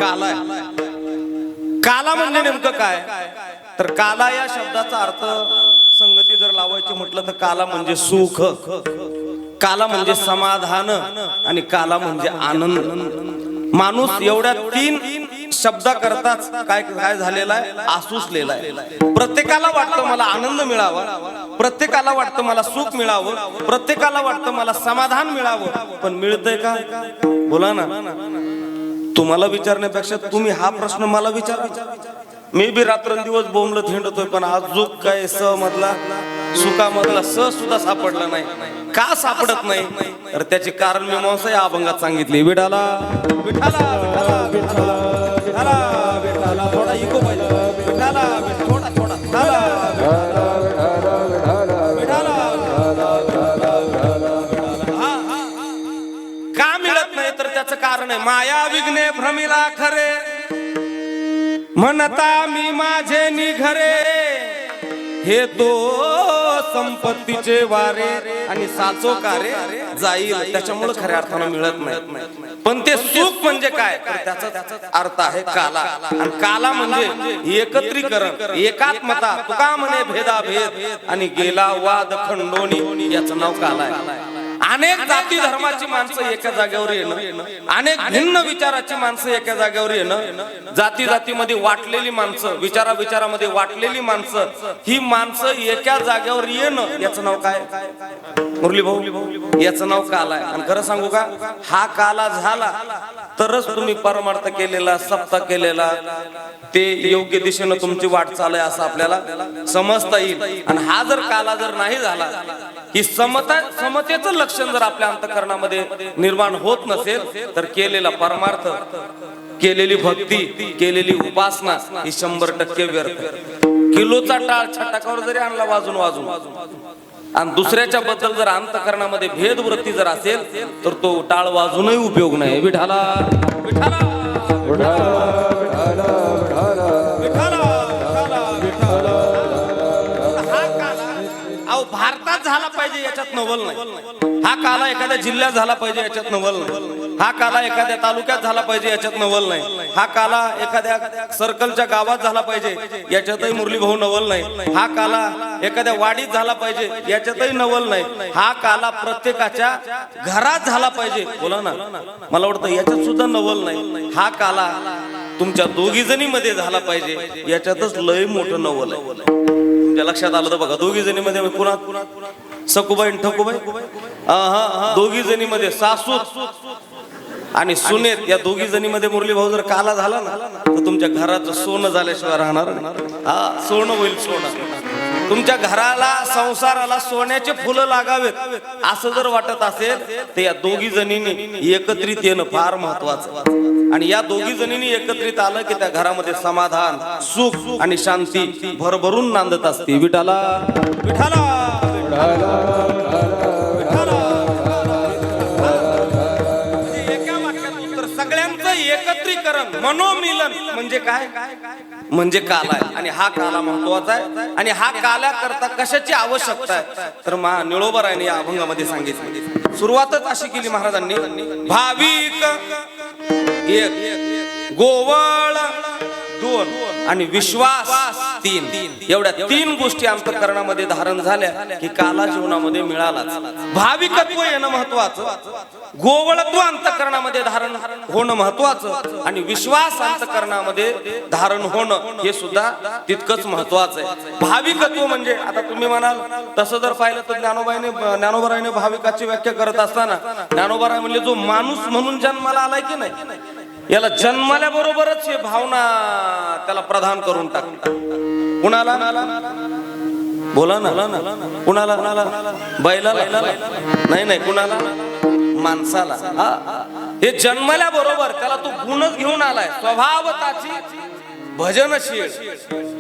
काला आहे. काला म्हणजे नेमकं काय? तर काला या शब्दाचा अर्थ संगती जर लावायची म्हटलं तर काला म्हणजे सुख, काला म्हणजे समाधान आणि काला म्हणजे आनंद. माणूस एवढ्या तीन शब्दा करताच काय काय झालेला आहे, आसुसलेला आहे. प्रत्येकाला वाटतं मला आनंद मिळावा, प्रत्येकाला वाटतं मला सुख मिळावं, प्रत्येकाला वाटतं मला समाधान मिळावं. पण मिळतंय का? बोला ना. तुम्हाला विचारण्यापेक्षा तुम्ही हा प्रश्न मला विचारा. मी बी रात्रंदिवस बोंबलत हिंडतोय, पण अजून काय स मधला सुखामधला स सुद्धा सापडला नाही. का सापडत नाही? तर त्याचे कारण मी मांसा या अभंगात सांगितले. विठाला विठाला विठाला विठाला विठाला विठाला, थोडा इको पाहिजे. विठाला थोडा थोडा का मिळत नाही? तर त्याचं कारण आहे माया विघ्ने भ्रमिला खरे, म्हणता मी माझे निघरे. हे तो संपत्तीचे वारे आणि साचो कारे जाईल, त्याच्यामुळे खऱ्या अर्थानं मिळत नाही. पण ते सुख म्हणजे काय? तर त्याचा अर्थ आहे काला. आणि काला म्हणजे एकत्रीकरण, एकात्मता. तुका म्हणे भेदाभेद आणि गेला वाद खंडोनी, याचं नाव काला आहे. अनेक जाती धर्माची माणसं एका जागेवर येणं, अनेक भिन्न विचाराची माणसं एका जागेवर येणं, जाती जातीमध्ये वाटलेली माणसं, विचारा विचारामध्ये वाटलेली माणसं, ही माणसं एका जागेवर येणं, याचं नाव काय? मुरली भाऊ, याचं नाव काला आहे. आणि खरं सांगू का, हा काला झाला तरच तुम्ही परमार्थ केलेला, सप्ता केलेला ते योग्य दिशेनं तुमची वाटचाल आहे असं आपल्याला समजता येईल. आणि हा जर काला जर नाही झाला, ही समतेचं लक्षण जर आपल्या अंतःकरणामध्ये निर्माण होत नसेल, तर केलेला परमार्थ, केलेली भक्ती, केलेली उपासना ही 100% व्यर्थ. किलोचा टाळ छटाकावर जरी आणला वाजून वाजून, आणि दुसऱ्याच्या बद्दल जर अंतःकरणामध्ये भेदवृत्ती जर असेल, तर तो टाळ वाजूनही उपयोग नाही. विठाला विठाला भारतात झाला पाहिजे याच्यात नवल नाही. हा काला एखाद्या जिल्ह्यात झाला पाहिजे याच्यात नवल नाही. हा काला एखाद्या तालुक्यात झाला पाहिजे याच्यात नवल नाही. हा काला एखाद्या सर्कलच्या गावात झाला पाहिजे याच्यातही मुरली भाऊ नवल नाही. हा काला एखाद्या वाडीत झाला पाहिजे याच्यातही नवल नाही. हा काला प्रत्येकाच्या घरात झाला पाहिजे, बोला ना, मला वाटतं याच्यात सुद्धा नवल नाही. हा काला तुमच्या दोघी जणी मध्ये झाला पाहिजे, याच्यातच लय मोठं नवल आहे. तुमच्या लक्षात आलं तर बघा, दोघी जणी मध्ये कुणा सकुबाई ठकुबाई, दोघी जणी मध्ये सासू आणि सुनेत, या दोघी जणी मध्ये मुरली भाऊ जर काला झाला ना, तर तुमच्या घराचं सोनं झाल्याशिवाय राहणार. हा, सोनं होईल सोनं. तुमच्या घराला, संसाराला सोन्याचे फुलं लागावेत असं जर वाटत असेल, तर या दोघी जणींनी एकत्रित येणं फार महत्वाचं. आणि या दोघी जणींनी एकत्रित आलं की त्या घरामध्ये समाधान, सुख आणि शांती भरभरून नांदत असते. विठाला विठाला एका वाक्यात उत्तर. सगळ्यांचं एकत्रीकरण, मनोमिलन म्हणजे काय? म्हणजे काला आहे. आणि हा काला महत्वाचा आहे. आणि हा काला करता कशाची आवश्यकता आहे? तर निळोबारायने या अभंगामध्ये सांगितलं. सुरुवातच अशी केली महाराजांनी, भाविक एक, गोवळ दोन आणि विश्वास तीन. एवढ्या तीन गोष्टी अंतःकरणामध्ये धारण झाल्या की काला जीवनामध्ये मिळाला. भाविकत्व येणं महत्वाचं, गोवळत्व अंतःकरणामध्ये धारण होणं महत्वाचं, आणि विश्वास अंतःकरणामध्ये धारण होणं हे सुद्धा तितकंच महत्वाचं आहे. भाविकत्व म्हणजे, आता तुम्ही म्हणाल तसं जर पाहिलं तर ज्ञानोबारायने भाविकाची व्याख्या करत असताना, ज्ञानोबाराय म्हणले जो माणूस म्हणून जन्माला आलाय की नाही, याला जन्माल्याबरोबरच हे भावना त्याला प्रदान करून टाकतात. कुणाला? बोला ना, कुणाला? बैलाला नाही नाही, कुणाला? माणसाला. हे जन्मल्याबरोबर त्याला तो गुणच घेऊन आलाय, स्वभावताची भजनशील.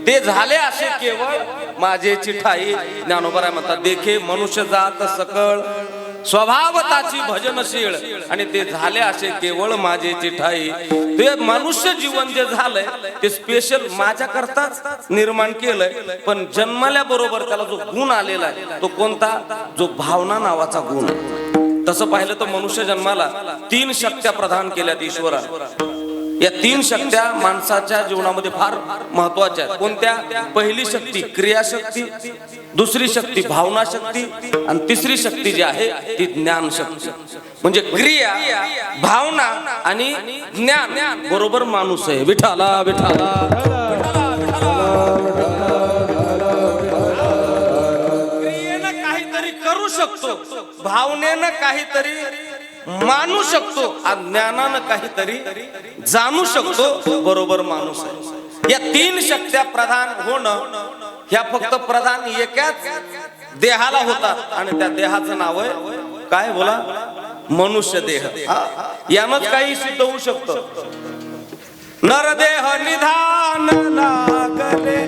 ते झाले असे केवळ माझे चिठाई. ज्ञानोबाराय म्हणतात, देखे मनुष्य जात सकळ स्वभावताची भजनशील, आणि ते झाले असे केवळ माझे चिठाई. ते मनुष्य जीवन जे झालंय ते स्पेशल माझ्या करताच निर्माण केलंय. पण जन्मल्या बरोबर त्याला जो गुण आलेला आहे तो कोणता? जो भावना नावाचा गुण. तसं पाहिलं तर मनुष्य जन्माला तीन शक्त्या प्रदान केल्यात ईश्वराने. या तीन शक्त्या माणसाच्या जीवनामध्ये फार महत्वाच्या आहेत. कोणत्या? पहिली शक्ती क्रियाशक्ती, दुसरी शक्ती भावना शक्ती आणि तिसरी शक्ती जी आहे ती ज्ञान शक्ती. म्हणजे क्रिया, भावना आणि ज्ञान बरोबर माणूस आहे. विठाला विठाला. क्रियेनं काहीतरी करू शकतो, भावनेनं काहीतरी मानू शकतो, ज्ञानानं काहीतरी जाणू शकतो, बरोबर माणूस आहे. या तीन शक्त्या प्रधान होणं ह्या फक्त प्रधान एकाच देहाला होतात आणि त्या देहाचं नाव आहे काय? बोला, मनुष्य देह. यानंच काही सिद्ध होऊ शकतं. नरदेह निधान लागले,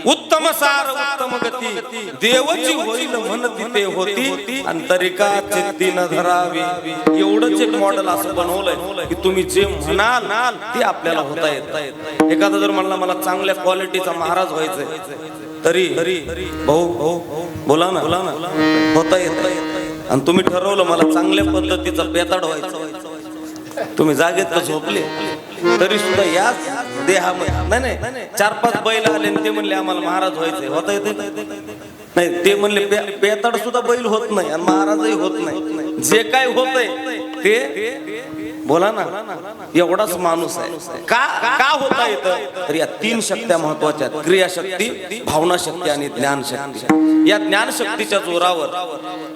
उत्तम सार उत्तम गती देवची होईल म्हणती ते होती अंतरिका चित्ती न धरावी. एवढंच एक मॉडेल असं बनवलंय की तुम्ही जे म्हणाल ते आपल्याला होता येत. एखादा जर म्हणला मला चांगल्या क्वालिटीचा महाराज व्हायचंय तरी भाऊ बोला ना होता येत. आणि तुम्ही ठरवलं मला चांगल्या पद्धतीचा बेताड व्हायचं, तुम्ही जागेत झोपले तरी सुद्धा याच देहामध्ये नाही 4-5 बैल आले ते म्हणले आम्हाला महाराज व्हायचंय, होता येते नाही. ते म्हणले बेताड सुद्धा बैल होत नाही आणि महाराजही होत नाही. जे काय होतंय ते बोला ना, एवढाच माणूस आहे. का होता येतं? तर या तीन शक्त्या महत्वाच्या आहेत. क्रियाशक्ती, भावना शक्ती आणि ज्ञान शक्ती. या ज्ञान शक्तीच्या जोरावर,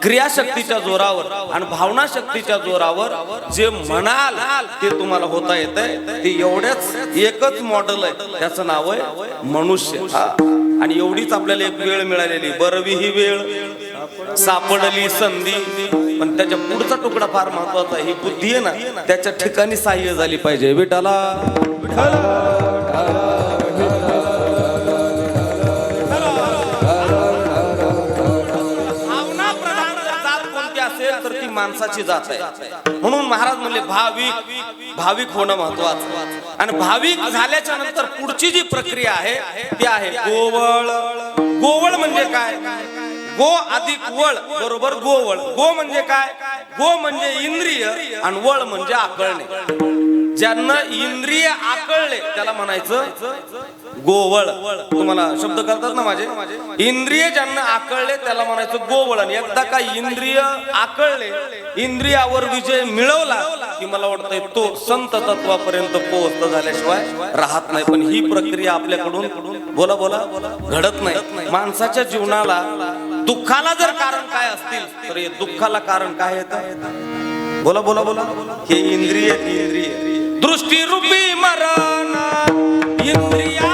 क्रियाशक्तीच्या जोरावर आणि भावना शक्तीच्या जोरावर जे म्हणाल ते तुम्हाला होता येतंय. ते एवढ्याच एकच मॉडेल आहे, त्याचं नाव आहे मनुष्य. आणि एवढीच आपल्याला एक वेळ मिळालेली, बरवी ही वेळ सापडली संधी. पण त्याच्या पुढचा तुकडा फार महत्वाचा आहे. ही बुद्धी आहे ना, त्याच्या ठिकाणी सहाय्य झाली पाहिजे. विठाला भावना प्रधान जात कोणती असेल तर ती माणसाची जात आहे. म्हणून महाराज म्हणले भाविक होणं महत्वाचं. आणि भाविक झाल्याच्या नंतर पुढची जी प्रक्रिया आहे ती आहे गोवळ. गोवळ म्हणजे काय? गो अधिक वळ बरोबर गोवळ. गो म्हणजे काय? गो म्हणजे इंद्रिय आणि वळ म्हणजे आकळणे. ज्यांना इंद्रिय आकळले त्याला म्हणायचं गोवळ. तुम्हाला शब्द करतात ना माझे. इंद्रिय ज्यांना आकळले त्याला म्हणायचं गोवळ. एकदा का इंद्रिय आकळले, इंद्रियावर विजय मिळवला की मला वाटतंय तो संत तत्वापर्यंत पोहोचत झाल्याशिवाय राहत नाही. पण ही प्रक्रिया आपल्याकडून बोला घडत नाही. माणसाच्या जीवनाला दुःखाला जर कारण काय असतील तर हे दुःखाला कारण काय येतं? बोला हे इंद्रिय दृष्टी रूपी मरण इंद्रिया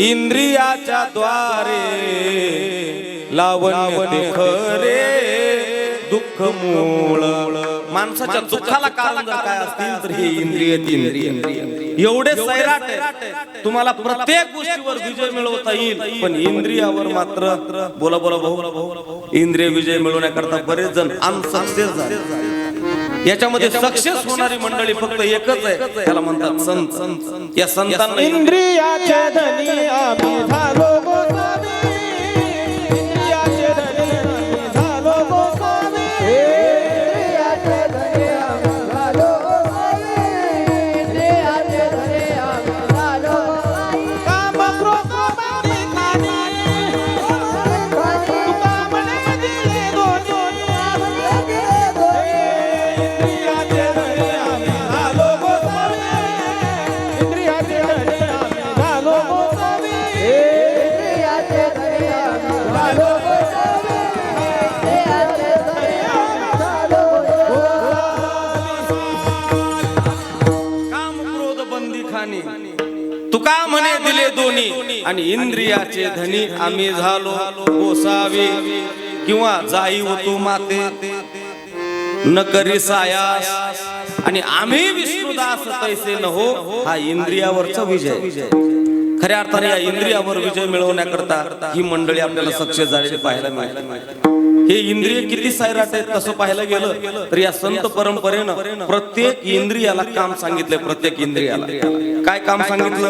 इंद्रियाच्या द्वारे लावण्य खरे दुःख मूळ. माणसाच्या दुःखाला कारण जर काय असतील तर हे इंद्रिय इंद्रिय एवढे सैराट आहे. तुम्हाला प्रत्येक गोष्टीवर विजय मिळवता येईल पण इंद्रियावर मात्र बोला बोला भाऊ इंद्रिय विजय मिळवण्याकरता बरेच जण अनसक्सेस झाले. याच्यामध्ये सक्सेस होणारी मंडळी फक्त एकच आहे त्याला म्हणतात संत. या संतांना इंद्रियाचे धनी आम्ही झालो गोसावी. इंद्रियाचे धनी आम्ही झालो गोसावी. इंद्रियाचे धनी आम्ही झालो गोसावी. इंद्रियाचे धनी आम्ही झालो गोसावी. काम क्रोध माने खाणी. तुका म्हणे दिले दोन. इंद्रियाचे धनी आम्ही झालो गोसावी. इंद्रियाचे धनी आम्ही झालो गोसावी. इंद्रियाचे धनी आम्ही झालो गोसावी. इंद्रियाचे धनी आम्ही झालो काम क्रोध बंदी खाणी तुका म्हणे दिले दोन्ही आणि इंद्रियाचे धनी आम्ही झालो गोसावी. किंवा जाई होतो माते न करी सायास आणि आम्ही विष्णुदास तैसे न हो. हा इंद्रियावरचा विजय. खऱ्या अर्थाने या इंद्रियावर विजय मिळवण्याकरता ही मंडळी आपल्याला सक्सेस झालेली पाहायला मिळते. हे इंद्रिय किती सैराट आहेत तसं पाहायला गेलं तर या संत परंपरेनं प्रत्येक इंद्रियाला काम सांगितलंय. प्रत्येक इंद्रियाला काय काम सांगितलं?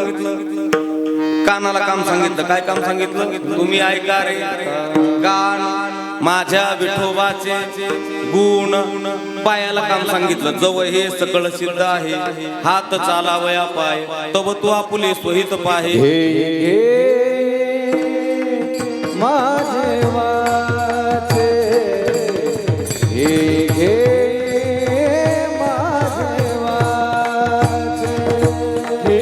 कानाला काम सांगितलं. काय काम सांगितलं? तुम्ही ऐका रे कान माझ्या विठोबाचे गुण. पायाला काम सांगितलं. जवळ हे सकळ सिद्ध आहे. हात चालावया पाय तब तू आपुले स्वहित पाहे. माझे वाचे हे घे माझे वाचे हे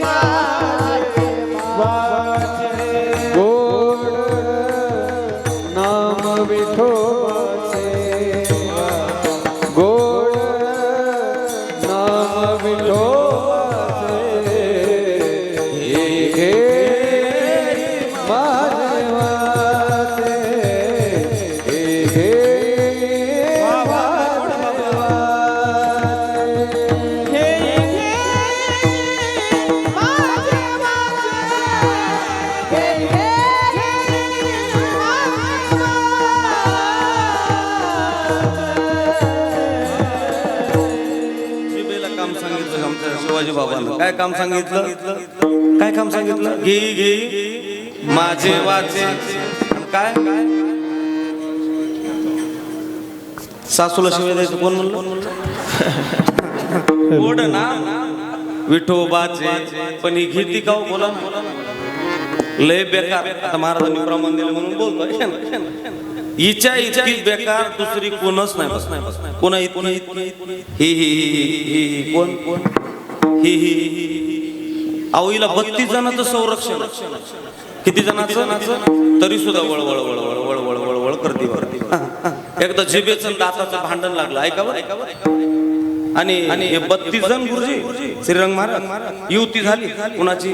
माझे वाचे गोड नाम विठोबाचे. गोड नाम विठोबाचे. हे घे माझे वाचे. हे घे माझे वाचे. हे घे माझे वाचे. हे घे जिभेला काम सांगितलं आमच्या शिवाजी बाबांना. काय काम सांगितलं? काय काम सांगितलं? घे घे माझे वाचे. काय सासूला शिवाय द्यायचं कोण म्हणलं? गोड ना विठोबाचे पण ही घेती का हो? बोला ना. लय बेकार. आता महाराजांनी प्रमाण दिलं म्हणून बोलतोय. हिच्या इतकी बेकार दुसरी कोणच नाही. कोणा इतकी ही ही ही कोण कोण ही ही आईला 32 जणांचं संरक्षण. किती जणांचं? तरी सुद्धा वळ वळ वळ वळ वळ वळ वळ वळ करते. एकदा जिभेचं दाताचं भांडण लागलं. ऐकावं. आणि हे 32 जण गुरुजी श्रीरंग महाराज युती झाली. कुणाची?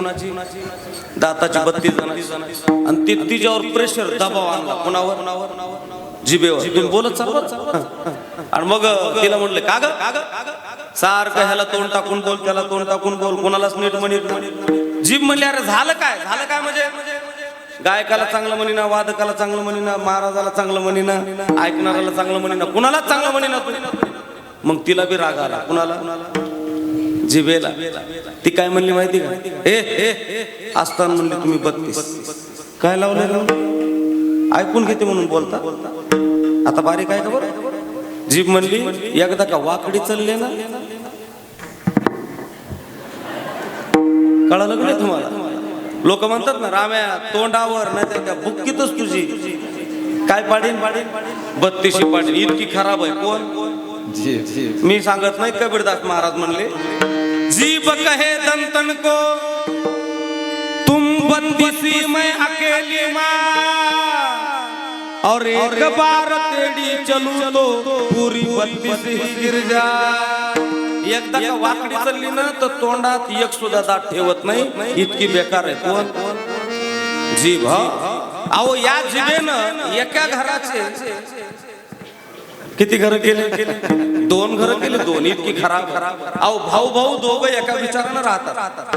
दाताची 32 जण. आणि ते तिच्यावर प्रेशर दबाव आणला. कुणावर? जिभेवर. तुम्ही बोलत चालत. आणि मग तिला म्हणलं का ग सारखं ह्याला तोंड टाकून बोल त्याला तोंड टाकून बोल. कोणालाच नीट म्हणत. जीभ म्हणले अरे झालं काय म्हणजे गायकाला चांगलं म्हणीना, वादकाला चांगलं म्हणीना, महाराजाला चांगलं म्हणीना, ऐकणाऱ्याला चांगलं म्हणीना, कुणालाच चांगलं म्हणीना. मग तिला बी राग आला. कुणाला? जिभेला. ती काय म्हणली माहिती का? ए असताना म्हणली तुम्ही 32 काय लावलं? ऐकून घेते म्हणून बोलता. आता बारीक आहे का बरं? जीभ म्हणली एकदा का वाकडी चालले ना. कळालं का नाही तुम्हाला? लोक म्हणतात ना राम्या तोंडावर नाही तर त्या बुक्कीतच तुझी काय पाडीन 32 पाडीन. इतकी खराब आहे. कोण? मी सांगत नाही. कबीरदास महाराज म्हणले जीभ कहे दंतन को तुम 32 मैं अकेली माँ और एक बार तेरी चलू तो पूरी 32 ही गिर जा. एकदा का वाकडी चालली ना तर तोंडात एक सुद्धा दात ठेवत नाही, इतकी बेकार आहे. कोण? जीभ. अहो या जिभेनं एका घराचे किती घर केले? 2 घर केले. 2 इतकी खराब. अहो भाऊ भाऊ दोघं एका विचारानं राहतात.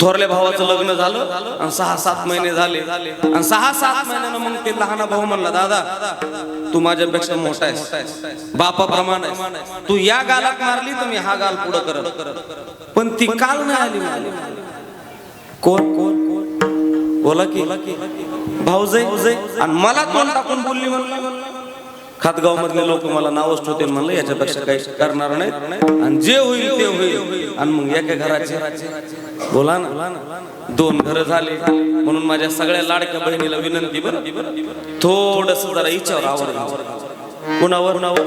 थोरल्या भावाचं लग्न झालं आणि 6-7 महिने झाले आणि 6-7 महिन्यानं मग ते लहान भाऊ म्हणला, दादा तू माझ्यापेक्षा मोठा आहेस, बापाप्रमाणे आहेस, तू या गालात मारली तर मी हा गाल पुढं करत. पण ती काल नाही आली. कोण? बोला की भाऊजाई. आणि मला तोंड टाकून बोलली म्हणलं. खातगाव मधले लोक मला नावच ठेवते म्हणलं याच्यापेक्षा काही करणार नाही आणि जे होईल ते होईल. आणि मग एका घराचे बोला ना 2 घर झाले. म्हणून माझ्या सगळ्या लाडक्या बहिणीला विनंती, बरं थोडस जरा हिच्यावर आवर घाल. कुणावर?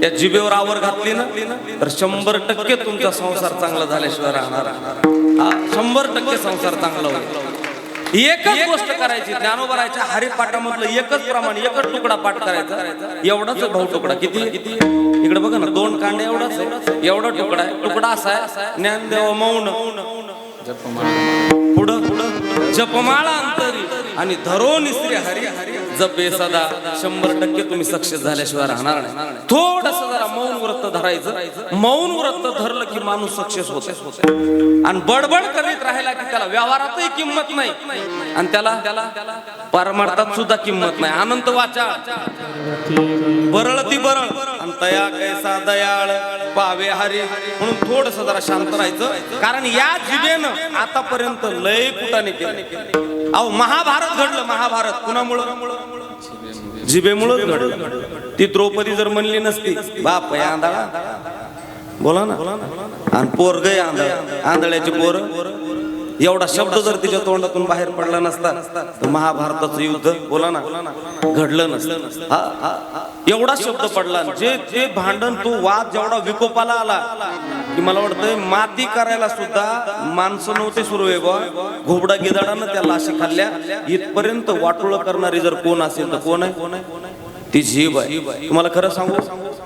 या जिभेवर आवर घातली ना तर 100% तुमचा संसार चांगला झाल्याशिवाय राहणार. 100% संसार चांगला होईल. एकच गोष्ट करायची, ज्ञानोबराच्या हरिपाठामधलं एकच प्रमाण, एकच तुकडा पाठ करायचा. एवढाच भाऊ तुकडा. किती? इकडे बघा ना 2 कांडे एवढाच आहे. एवढा तुकडा आहे. तुकडा असा आहे, ज्ञानदेव मौन, पुढं जपमाळा अंतरी आणि धरो निश्री हरी जपे सदा. 100% तुम्ही सक्सेस झाल्याशिवाय राहणार नाही. थोडस जरा मौन व्रत धरायचं. मौन व्रत धरलं की माणूस सक्सेस होते. आणि बडबड करीत राहिला की त्याला व्यवहारातही किंमत नाही आणि त्याला परमार्थात सुद्धा किंमत नाही. अनंत वाचा बरळती बरळ आणि तया कैसा दयाळ पावे हरी. म्हणून थोडस जरा शांत राहायचं. कारण या जिभेनं आतापर्यंत लय कुटाने केलं. अहो महाभारत घडलं. महाभारत कुणामुळं? जिभेमुळं घडलं. ती द्रौपदी जर म्हणली नसती बाप या आंधळा, बोला ना, आणि पोरग आंधळ्याचे पोर, एवढा शब्द जर तिच्या तोंडातून बाहेर पडला नसता तर महाभारताचं युद्ध बोला ना घडलं नसतं. एवढा शब्द पडला. जे भांडण तो वाद जेवढा विकोपाला आला की मला वाटतंय माती करायला सुद्धा माणसं नव्हते सुरू आहे बा. घोबडा गिदाडानं त्या लाशी खाल्ल्या. इथपर्यंत वाटोळ करणारी जर कोण असेल तर कोण आहे? ती जीभ आहे. तुम्हाला खरं सांगू,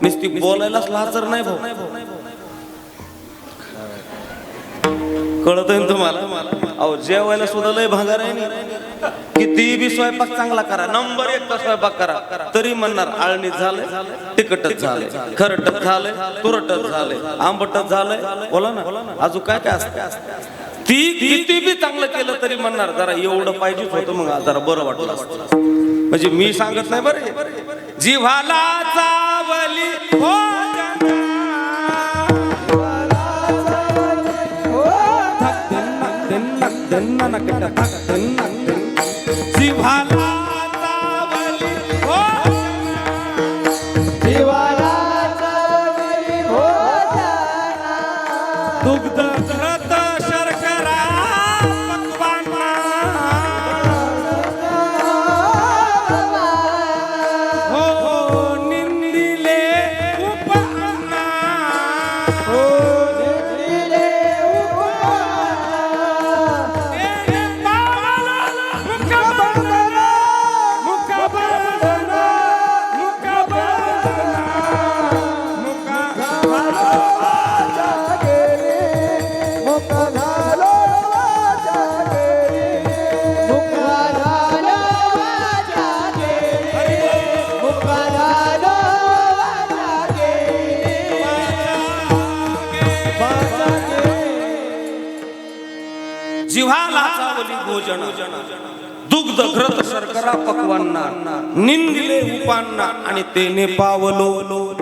नुसती बोलायलाच लाजर नाही भाऊ. कळतंय तुम्हाला? अहो जेवायला सुद्धा लय भांगार आहे. किती बी स्वयंपाक चांगला करा, नंबर 1 स्वयंपाक करा, तरी म्हणणार आळणीत झालंय, तिखटच झालंय, खरटच झालंय, तुरटच झालंय, आंबटच झालंय. बोला ना, अजून काय काय असतं. ती किती बी चांगलं केलं तरी म्हणणार जरा एवढं पाहिजेच होतं, मग जरा बरं वाटलं असतं. म्हणजे मी सांगत नाही बरं. जिव्हाला चावली हो जिव्हाला चावली हो जीवाला चावली हो दुग्ध घरत शर्करा पक्वांना हो निंदिले उपन्ना हो निंदिले जिव्हाला चावली भोजन दुग्ध घृत शर्करा पक्वांना निंदिले उपांना आणि तेने पावलो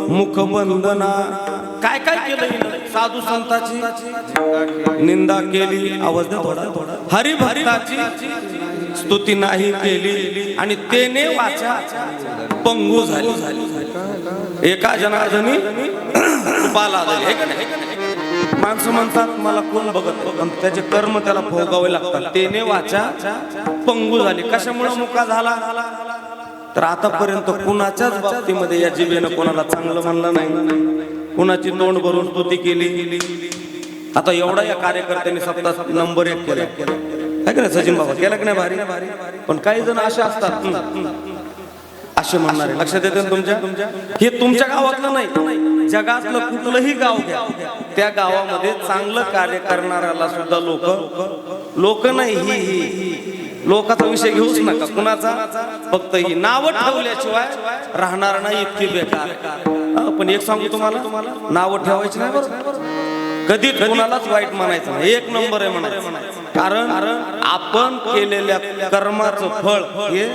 मुखबंधना. काय काय केलं? साधू संताची निंदा केली, आवाज द्या थोडा, हरिभक्ताची स्तुती नाही केली आणि तेने वाचा पंगू झाली. एका जनार्दनी कृपाला आले. माणसं म्हणतात मला कोण बघत, त्याचे कर्म त्याला भोगावे लागतात. तेने वाचा पंगू झाली. कशामुळे मुका झाला? तर आतापर्यंत कुणाच्याच बाबतीमध्ये या जिभेनं कोणाला चांगलं म्हणलं नाही, कुणाची तोंड भरून स्तुती केली. आता एवढा या कार्यकर्त्यांनी सप्ताह नंबर 1 केला. काय का सचिन बाबा केला की नाही? भारी. पण काही जण असे असतात असे म्हणणारे. लक्षात येते तुमच्या? हे तुमच्या गावातलं नाही, जगातलं कुठलंही गाव घ्या, त्या गावामध्ये चांगलं कार्य करणाऱ्याला सुद्धा लोक नाही ही लोकांचा विषय घेऊच नका कुणाचा, फक्त ही नावं ठेवल्याशिवाय राहणार नाही इतकी बेकार. पण एक सांगू तुम्हाला, नावं ठेवायची नाही बरं, कधी कोणालाच वाईट म्हणायचं नाही, एक नंबर आहे म्हणायचं. कारण आपण केलेल्या कर्माचं फळ हे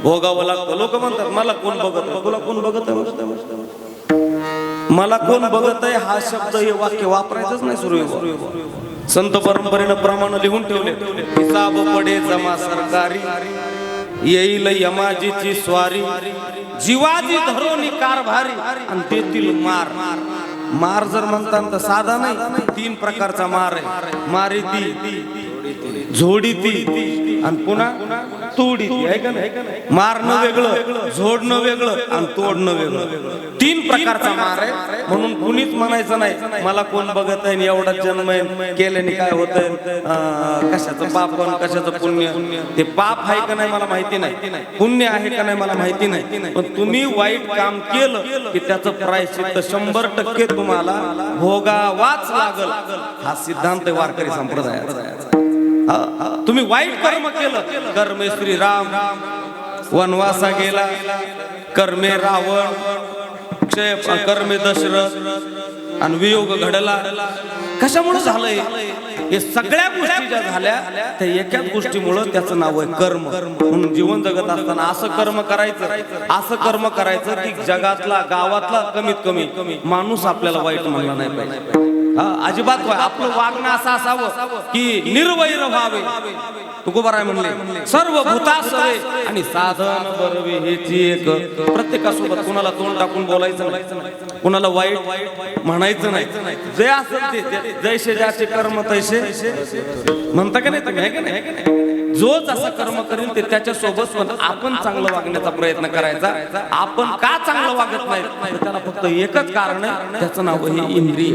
भोगावं लागतं. लोक म्हणतात मला कोण बघत, तुला कोण बघत आहे, मला कोण बघत आहे हा शब्द हे वाक्य वापरायचंच नाही. सुरू संत परंपरेनं प्रमाण लिहून ठेवले, हिसाब पडे जमा सरकारी, येईल यमाजीची स्वारी, जीवाजी धरोनी कारभारी आणि तेथील मार जर म्हणतात तर साधा नाही, 3 प्रकारचा मार आहे. मारी ती, झोडी ती आणि पुन्हा तोडी ती, आहे का नाही? मारणं वेगळं, झोडणं वेगळं आणि तोडणं वेगळं, 3 प्रकारचा मार आहे. म्हणून कुणीच म्हणायचं नाही मला कोण बघत आहे, एवढा जन्म केल्याने काय होतंय, कशाचं पाप आणि कशाचं पुण्य. ते पाप आहे का नाही मला माहिती नाही, पुण्य आहे का नाही मला माहिती नाही, पण तुम्ही वाईट काम केलं की त्याचं प्रायश्चित्त 100% तुम्हाला भोगावाच लागल. हा सिद्धांत आहे वारकरी संप्रदायाचा. तुम्ही वाईट कर्म केलं, कर्मे श्रीराम वनवासा गेला, कर्मे रावण, क्षय कर्मे दशरथ आणि वियोग घडला. कशामुळे झालंय? हे सगळ्या गोष्टी ज्या झाल्या त्या एकाच गोष्टीमुळे त्याचं नाव आहे कर्म. म्हणून जीवन जगत असताना असं कर्म करायचं की जगातला गावातला कमीत कमी माणूस आपल्याला वाईट म्हणला नाही पाहिजे. अजिबात आपलं वागणं असं असावं की निर्वैर व्हावे. तुकोबाराय म्हणले सर्व भूतासवे आणि साधन बरवे हेची एक. प्रत्येकासोबत कुणाला तोंड टाकून बोलायचं नाही, कुणाला वाईट म्हणायचं नाही. जे असेल ते जैसे ज्याचे कर्म तैसे म्हणता का नाही तुम्ही, आहे का नाही? जो जसं कर्म करेल ते त्याच्या सोबत. पण आपण चांगलं वागण्याचा प्रयत्न करायचा. आपण का चांगलं वागत नाही त्याला फक्त एकच कारण आहे, त्याचं नाव हे इंद्रिय.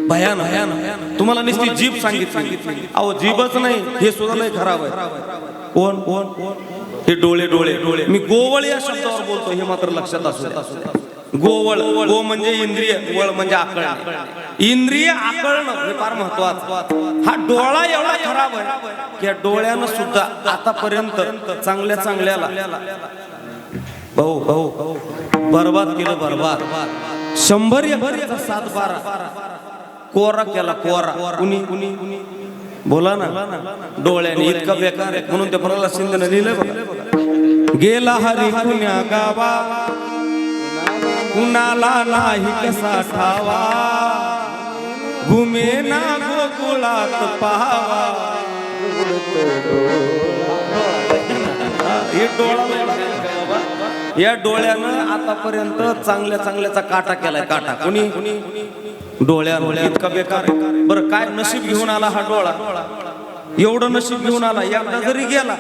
भयान तुम्हाला नुसती जीभ सांगितली, अहो जीभच नाही हे सुद्धा लय खराब आहे. कोण हे डोळे. मी गोवळ या शब्दावर बोलतो हे मात्र लक्षात असू द्या. गोवळ, गो म्हणजे इंद्रिय, वळ म्हणजे आकळणे. इंद्रिय आकळणं हे फार महत्वाचं. हा डोळा एवढा खराब आहे की या डोळ्यानं सुद्धा आतापर्यंत चांगल्याला भाऊ बरबाद केलं. 100 7-12 कोरा केला, कोरा. कुणी बोला ना, डोळ्याने इतका बेकार आहे. म्हणून ते प्रल्हाद शिंदेने लिहिलं, गेला हरी पुण्या गावा, कुणाला नाही कसा ठावा, घुमे ना गोकुळात पाहावा. हे डोळा, या डोळ्यानं आतापर्यंत चांगल्याचा काटा केलाय. काटा कुणी डोळ्या इतका बेकार. बरं काय नशीब घेऊन आला हा डोळा, एवढं नशीब घेऊन आला. एकदा जरी गेला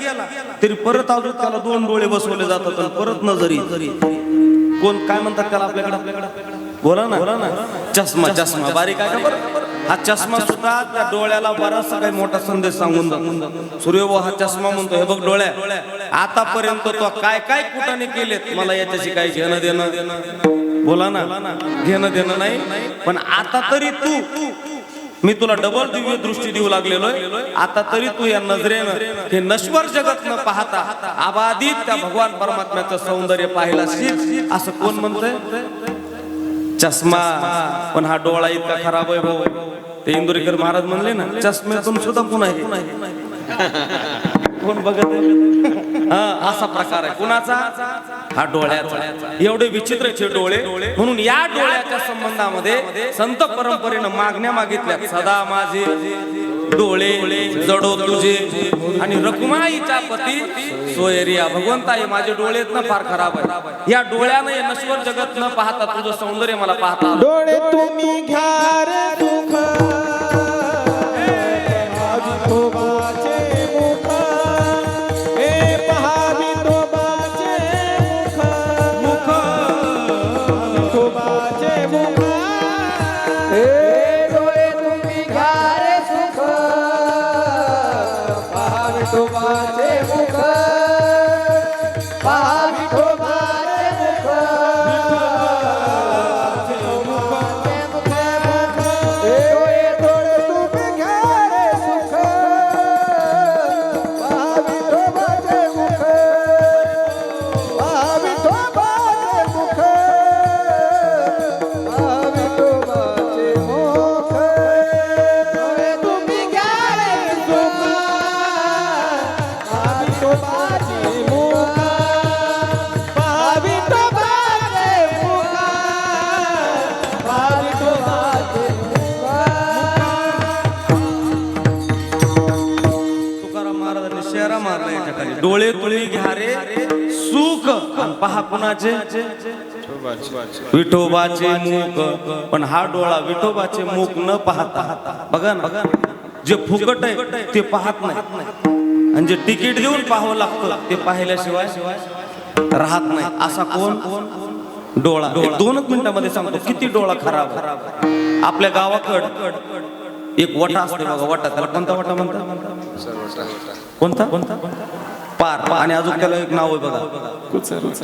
तरी परत अजून त्याला 2 डोळे बसवले जातात आणि परत नजरी. कोण काय म्हणतात त्याला आपल्याकडे, बोला ना, चष्मा. बारीक आहे का बरं? हा चष्मा सुद्धा त्या डोळ्याला बराचसा काही मोठा संदेश सांगून जातो. सूर्यभाऊ हा चष्मा म्हणतो, हे बघ डोळ्या, आतापर्यंत तो काय कुटाने केलेत, मला याच्याशी काही घेणं देणं, बोला ना, घेणं देणं नाही. पण आता तरी मी तुला डबल दिव्य दृष्टी देऊ लागलेलो आहे. आता तरी तू या नजरेनं हे नश्वर जगत न पाहता आबादित त्या भगवान परमात्म्याचं सौंदर्य पाहिला शिक, असं कोण म्हणतंय? चष्मा. पण हा डोळा इतका खराब आहे भाऊ. ते इंदुरीकर महाराज म्हणले ना, चष्म्यातून सुद्धा पुन्हा कोण बघत. असा प्रकार आहे कुणाचा? हा डोळ्याचा. एवढे विचित्र डोळे. म्हणून या डोळ्याच्या संबंधामध्ये संत परंपरेनं मागण्या मागितल्या. सदा माझे डोळे जडो तुझे आणि रखुमाईच्या पती सोयरिया. भगवंता हे माझे डोळे ना फार खराब आहे. या डोळ्यानं हे नश्वर जगत न पाहता तुझं सौंदर्य मला पाहता. डोळे तुम्ही घ्या रे सुख, डोळे तुळी घ्या रे सुख आणि पहा कुणाचे विठोबाचे मुख. पण हा डोळा विठोबाचे मुख न पाहता बघा ना, जे फुकट आहे ते पाहत नाही आणि जे तिकीट देऊन पाहावं लागतं ते पाहिल्याशिवाय राहत नाही. असा कोण डोळा. 2 मिनिटांमध्ये सांगतो किती डोळा खराब. आपल्या गावाकड एक वटा असतो बघा, वटा. त्याला कोणता वटा म्हणतात? कोणता? पार. आणि अजून त्याला एक नाव आहे बघा,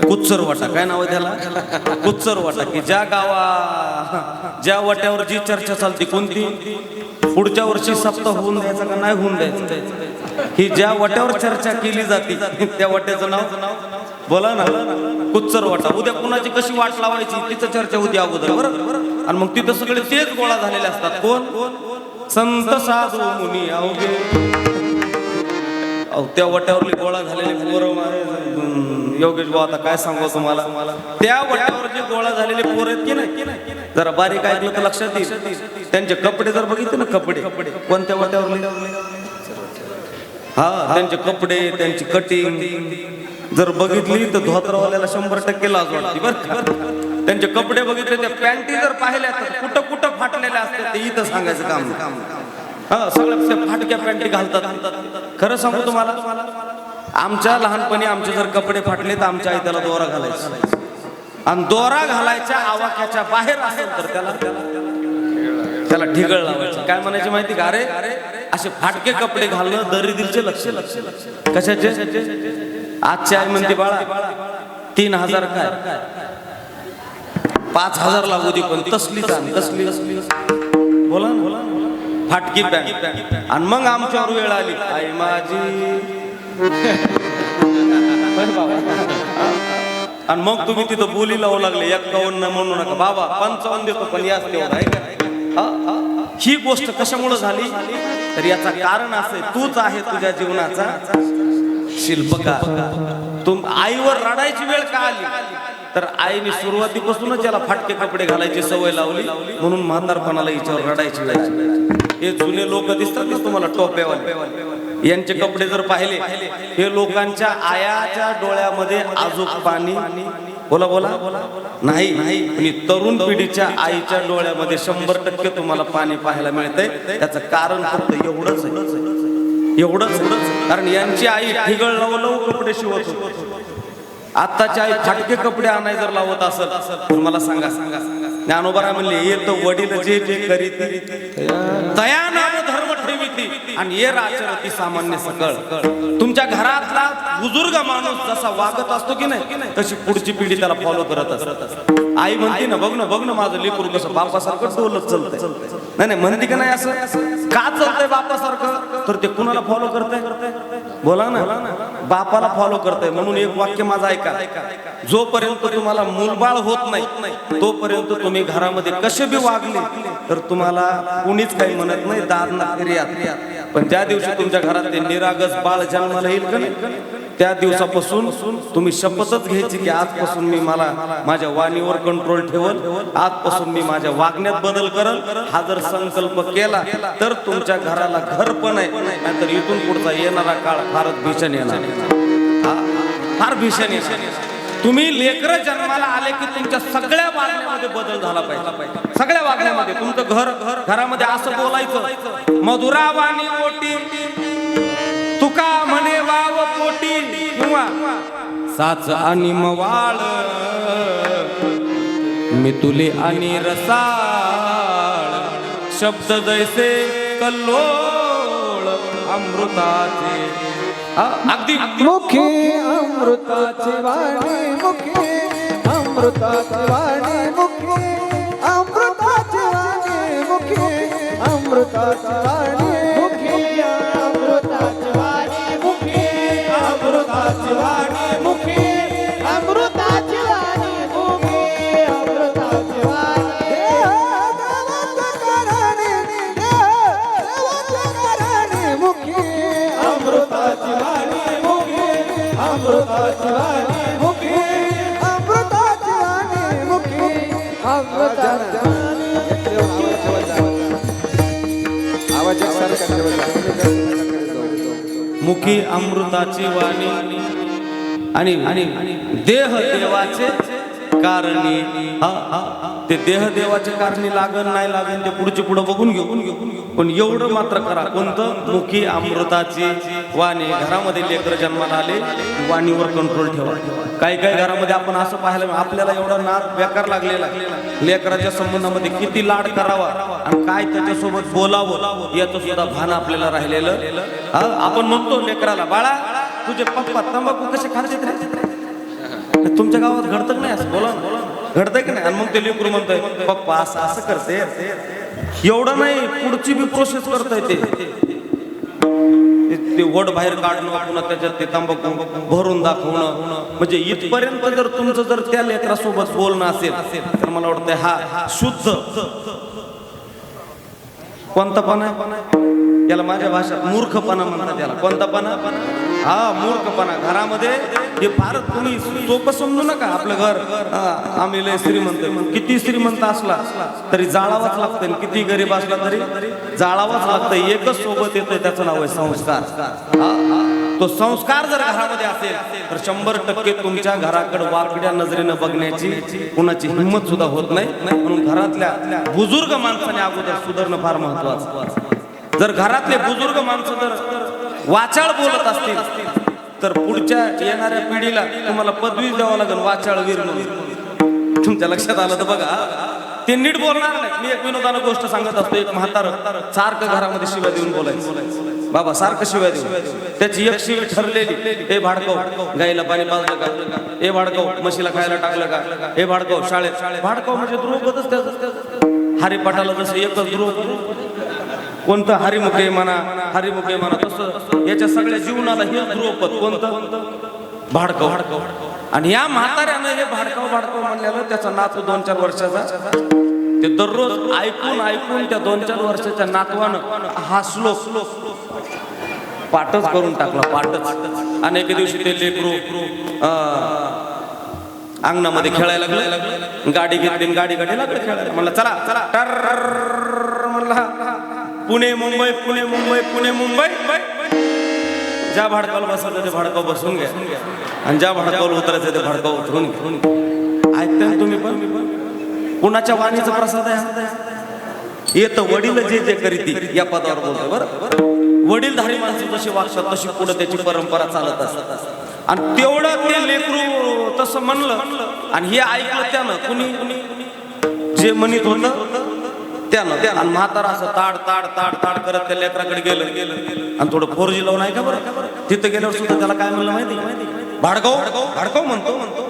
कुच्चर वटा. काय नाव आहे त्याला? कुच्चर वटा. की ज्या वट्यावर जी चर्चा चालते कोणती, पुढच्या वर्षी सप्ताह होऊन द्यायचा का नाही होऊन द्यायचं, ही ज्या वट्यावर चर्चा केली जाते त्या वट्याचं नाव बोला ना, कुच्चर वाटा. उद्या कुणाची कशी वाट लावायची तिथं चर्चा होती अगोदर, बरोबर. आणि मग तिथं सगळे तेच गोळा झालेले असतात. कोण? संत साधू मुनी अवघे. त्या वट्यावरली गोळा झालेले पोरं, योगेश भाऊ आता काय सांगू तुम्हाला, त्या वट्यावर जे गोळा झालेले पोरं आहेत की नाही, जरा बारीक ऐकलं तर लक्षात येईल. त्यांचे कपडे जर बघितले ना, कपडे कोणत्या वट्यावरले, हा त्यांचे कपडे, त्यांची कटिंग जर बघितली तर धोत्रवाल्याला 100% लाज वाटते बरं. त्यांचे कपडे बघितले, त्या पॅन्टी जर पाहिल्या तर कुठं फाटलेल्या असतात ते इथं सांगायचं काम. हा सगळ्या फाटक्या पॅन्टी घालतात. खरं सांगू तुम्हाला, आमच्या लहानपणी आमचे जर कपडे फाटले तर आमच्या आई त्याला दोरा घालायचा, आणि दोरा घालायच्या आवाक्याच्या बाहेर असेल तर त्याला ढिगळ लावायचं. काय म्हणायची माहिती का? अरे असे फाटके कपडे घालणं दरिद्रीचे लक्ष. कशाचे? आजची आई म्हणते बाळा 3000 काय 5000 लागू दे, पण तसली बोला फाटकी पॅन्ट. आणि मग आमच्यावर वेळ आली, आई माझी, आणि मग तुम्ही तिथं बोली लावू लागले 51 म्हणू नका बाबा, 55 देतो पण याच तेवढं आहे का. ही गोष्ट कशामुळे झाली तर याचा कारण असे, तूच आहे तुझ्या जीवनाचा शिल्पकार. आईवर रडायची वेळ का आली तर आईने सुरुवातीपासूनच याला फाटके कपडे घालायची सवय लावली, म्हणून म्हातारपणाला हिच्यावर रडायची वेळ. हे जुने लोक दिसतात ना तुम्हाला टोप्यावाले, यांचे कपडे जर पाहिले, हे लोकांच्या आयाच्या डोळ्यामध्ये आजूक पाणी बोला नाही. तरुण पिढीच्या आईच्या डोळ्यामध्ये 100% तुम्हाला पाणी पाहायला मिळतंय. त्याचं कारण फक्त एवढंच, कारण यांची आई ठिगळ लावू कपडे शिवत होती. आत्ताची आई फाटके कपडे आणाय जर लावत असेल तर मला सांगा, ज्ञानोबा म्हणले येत वडील जे करीत तया नाम धर्म ठेवीती आणि ये आचरती सामान्य सकळ. तुमच्या घरातला बुजुर्ग माणूस जसा वागत असतो की नाही, तशी पुढची पिढी त्याला फॉलो करत असते. आई म्हणते ना, बघ ना माझं लेकरू कसं बापासारखं डोलत चालतंय. नाही म्हणते का नाही, असं का चालतंय बापासारखं, तर ते कुणाला फॉलो करतंय बोला ना, बापाला फॉलो करतंय. म्हणून एक वाक्य माझं ऐका, जोपर्यंत तुम्हाला मूलबाळ होत नाही तोपर्यंत तुम्ही घरामध्ये कसे बी वागले तर तुम्हाला कुणीच काही म्हणत नाही, दार ना फिर्याद. पण ज्या दिवशी तुमच्या घरात ते निरागस बाळ जन्माला येईल का नाही, त्या दिवसापासून तुम्ही शपथच घ्यायची की आजपासून मी माझ्या वाणीवर कंट्रोल ठेवल, आजपासून मी माझ्या वागण्यात बदल करल. हा जर संकल्प केला तर तुमच्या घराला घर पण आहे, नाहीतर इथून पुढचा येणारा काळ फारच भीषण येणार, फार भीषण येणार. तुम्ही लेकरं जन्माला आले की तुमच्या सगळ्या वागण्यामध्ये बदल झाला पाहिजे. सगळ्या वागण्यामध्ये तुमचं घरामध्ये असं बोलायचं, मधुरा वाणी ओटी तुका म्हणे वाव पोटी, किंवा साच आणि मवाळ मी तुले आणि रसाळ, शब्द जैसे कल्लोळ अमृताचे. अगदी मुखी अमृताची वाणी, मुखी अमृताची वाणी, मुखी अमृताची वाणी, मुखी अमृताची वाणी, मुखी अमृताची वाणी, मुखी अमृताची वाणी, मुखी अमृताची वाणी, मुखी अमृताची वाणी. देवाच्या कारणी, देवाच्या कारणी, मुखी अमृताची वाणी, मुखी अमृताची वाणी, मुखी अमृताची वाणी, मुखी अमृताची वाणी. मुखी अमृताची वाणी आणि देह देवाचे कारणी. ते देह देवाचे कारणी लागण नाही लागण ते पुढचे पुढे बघून घेऊ, पण एवढं मात्र करा. कोणतं? मुखी अमृताची वाणी. घरामध्ये लेकर जन्माला आले, वाणीवर कंट्रोल ठेवा. काही काही घरामध्ये आपण असं पाहायला आपल्याला एवढा नाद बेकार लागलेला, लेकराच्या संबंधामध्ये किती लाड करावा आणि काय त्याच्यासोबत बोलावं याचं सुद्धा भान आपल्याला राहिलेलं. आपण म्हणतो लेकराला, बाळा तुझे पप्पा तंबाखू कसे खायचे रे? तुमच्या गावात घडतं नाही असं? बोला घडतंय की नाही? आणि मग ते लेकरू म्हणतंय पप्पा असं असं करते. एवढं नाही, पुढची बी प्रोसेस करताय ते वड बाहेर काढणं, पुन्हा त्याच्यात ते तंबाखू भरून दाखवणं. म्हणजे इथपर्यंत जर तुमचं जर त्या लेकरासोबत बोलणं असेल तर मला वाटतंय हा शुद्ध कोणता पण आहे याला माझ्या भाषेत मूर्खपणा म्हणतात. याला कोणता पणा? हा मूर्खपणा. घरामध्ये हे फार तुम्ही सोपं समजू नका. आपलं घर आम्ही लय श्रीमंत, किती श्रीमंत असला तरी जाळावाच लागतं, किती गरीब असला तरी जाळावाच लागतं. एकच सोबत येतोय, त्याचं नाव आहे संस्कार. तो संस्कार जर घरामध्ये असेल तर 100% तुमच्या घराकडे वाकड्या नजरेनं बघण्याची कुणाची हिंमत सुद्धा होत नाही. म्हणून घरातल्या बुजुर्ग माणसाने अगोदर सुधारणं फार महत्वाचं. जर घरातले बुजुर्ग माणसं जर वाचाळ बोलत असतील तर पुढच्या येणाऱ्या पिढीला तुम्हाला पदवी द्यावं लागेल वाचाळवीर म्हणून. तुमच्या लक्षात आलं तर बघा, ते नीट बोलणार नाही. मी एक विनोदानं गोष्ट सांगत असतो. एक म्हातारं सारखं घरामध्ये शिव्या देऊन बोलायचं, बाबा सारखं शिव्या देऊन. त्याची एक शिवी ठरलेली, हे भाडकव गाईला पाणी पाजलं का, हे भाडकव म्हशीला खायला टाकलं का, हे भाडकव शाळेत. भाडकव म्हणजे द्रुपदच त्याचं. हरिपाठाला जसं एकच द्रुप, कोणतं हरिमुखे म्हणा, हरिमुखे म्हणा, तसं याच्या सगळ्या जीवनाला हे द्रुपद कोणतं? भाडकव. आणि या म्हाताऱ्यानं हे भाडकव म्हणल्यानं त्याचा नातू 2-4 वर्षाचा, ते दररोज ऐकून त्या 2-4 वर्षाच्या नातवानं हा श्लोक पाठच करून टाकला, पाठच. आणि एके दिवशी ते लेकरू अंगणामध्ये खेळायला लागलं, गाडी घेतली, गाडी लागलं खेळायला. म्हणलं चला म्हणला पुणे मुंबई, पुणे मुंबई, पुणे मुंबई. ज्या भाडकाला बसायचं ते भाडकाव बसून घ्या, आणि ज्या भाडकावर उतरायचं ते भाडकाव उतरून घ्या. ऐकताय तुम्ही पण? कुणाच्या वाणीचा प्रसाद आहे? येतं वडील जे करीती या पदावर बोलतोय. बरं, वडीलधारी माणसं जशी वागतात तशी पुढे त्याची परंपरा चालत असतात. आणि तेवढं ते लेकरू तसं म्हणलं आणि हे ऐकलं त्यानं, कुणी जे म्हणत होतं त्यानं. आणि म्हातारा असं ताड ताड ताड ताड करत त्या लेकराकडे गेलं आणि थोडं 4G लावून आहे का बरं. तिथं गेल्यावर सुद्धा त्याला काय म्हणलं माहिती? भाडकाव म्हणतो.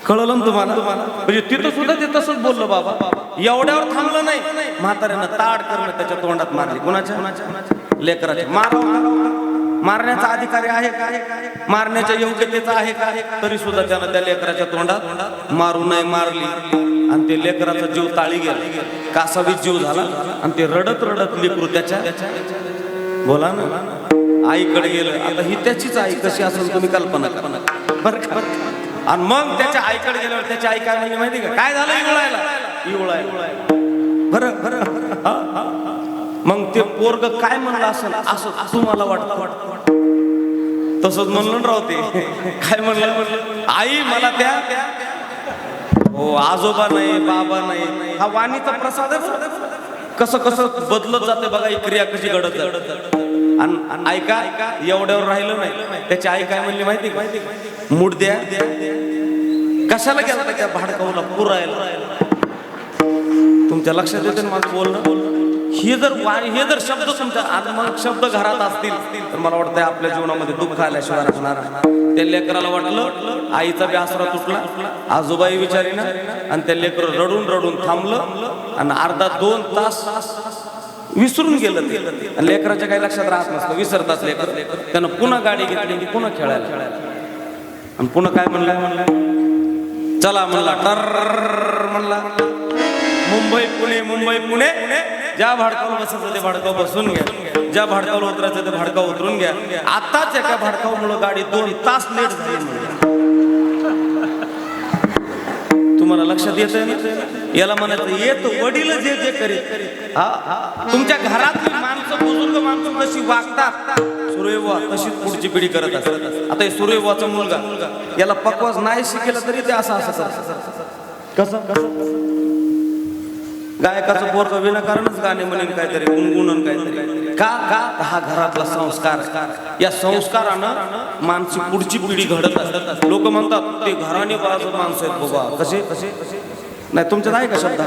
कळलं ना तुम्हाला? म्हणजे तिथं सुद्धा ते तसंच बोललं. बाबा एवढ्यावर थांबलं नाही, म्हाताऱ्यानं ताड करणं त्याच्या तोंडात मारली. कुणाच्या? लेकराच्या. मारण्याचा अधिकारी आहे का? मारण्याच्या योग्यतेचा आहे का? तरी सुद्धा त्यानं त्या लेकराच्या तोंडात मारू नये मारली आणि ते लेकराचा जीव ताळी गेला, कासावीस जीव झाला. आणि ते रडत लेकरू त्याच्या बोला ना आईकडे गेलं. आता ही त्याचीच आई कशी असेल तुम्ही कल्पना करा बरं का. आणि मग त्याच्या आईकडे गेल्यावर त्याची आई काय म्हणजे माहिती का? काय झालं? इवळायला. बरं. मग ते पोरग काय म्हणलं असेल असं तुम्हाला वाटतं? तसंच म्हणलं राव ते. काय म्हणलं? आई मला त्या हो आजोबा नाही, बाबा नाही. हा वाणीचा प्रसाद आहे. कसं बदलत जाते बघा ही क्रिया, कशी घडत जाते. आणि ऐका, एवढ्यावर राहिलं नाही. त्याची आई काय म्हणली माहिती का? मूड द्या. कशाला गेला त्या भाडकावला पुरायला? तुमच्या लक्षात येते ना माझं बोलणं? हे जर शब्द तुमच्या मग शब्द घरात असतील तर मला वाटतं आपल्या जीवनामध्ये दुःख आल्याशिवाय राहणार. त्या लेकराला वाटलं आईचा बी आसरा तुटला, आजोबाई विचारीना, आणि त्या लेकर रडून थांबलं आणि अर्धा 2 तास विसरून गेलं ते. लेकराच्या काही लक्षात राहत नसतं, विसरतात लेकर. त्यानं पुन्हा गाडी घेतली, पुन्हा खेळायला. आणि पुन्हा काय म्हणलं? चला म्हणला, टर म्हणला, मुंबई पुणे. ज्या भाडकावर बसायचं ते भाडकाव बसून घ्या, ज्या भाडकावर उतरायचं ते भाडकाव उतरून घ्या. आताच एका भाडकामुळे गाडी 2 तास लेट झाली. तुम्हाला लक्षात येतंय ना? याला म्हणायचं येत वडील जे जे करीत. हा तुमच्या घरातली माणसं बुजुर्ग माणसं जशी वागतात सूर्यबुवा तशीच पुढची पिढी करत असतात. आता हे सूर्यबुवाचा मुलगा याला पकवास नाही शिकेला तरी ते असं कसं गायकाचं पोरग विनाकारणच गाणे म्हणेन काहीतरी गुणगुणन काहीतरी का हा घरातला संस्कार. या संस्कारानं माणसी पुढची पिढी घडत असतात. लोक म्हणतात ते घराणे बाजू माणसं आहेत बाबा कसे नाही तुमच्यात आहे का शब्द.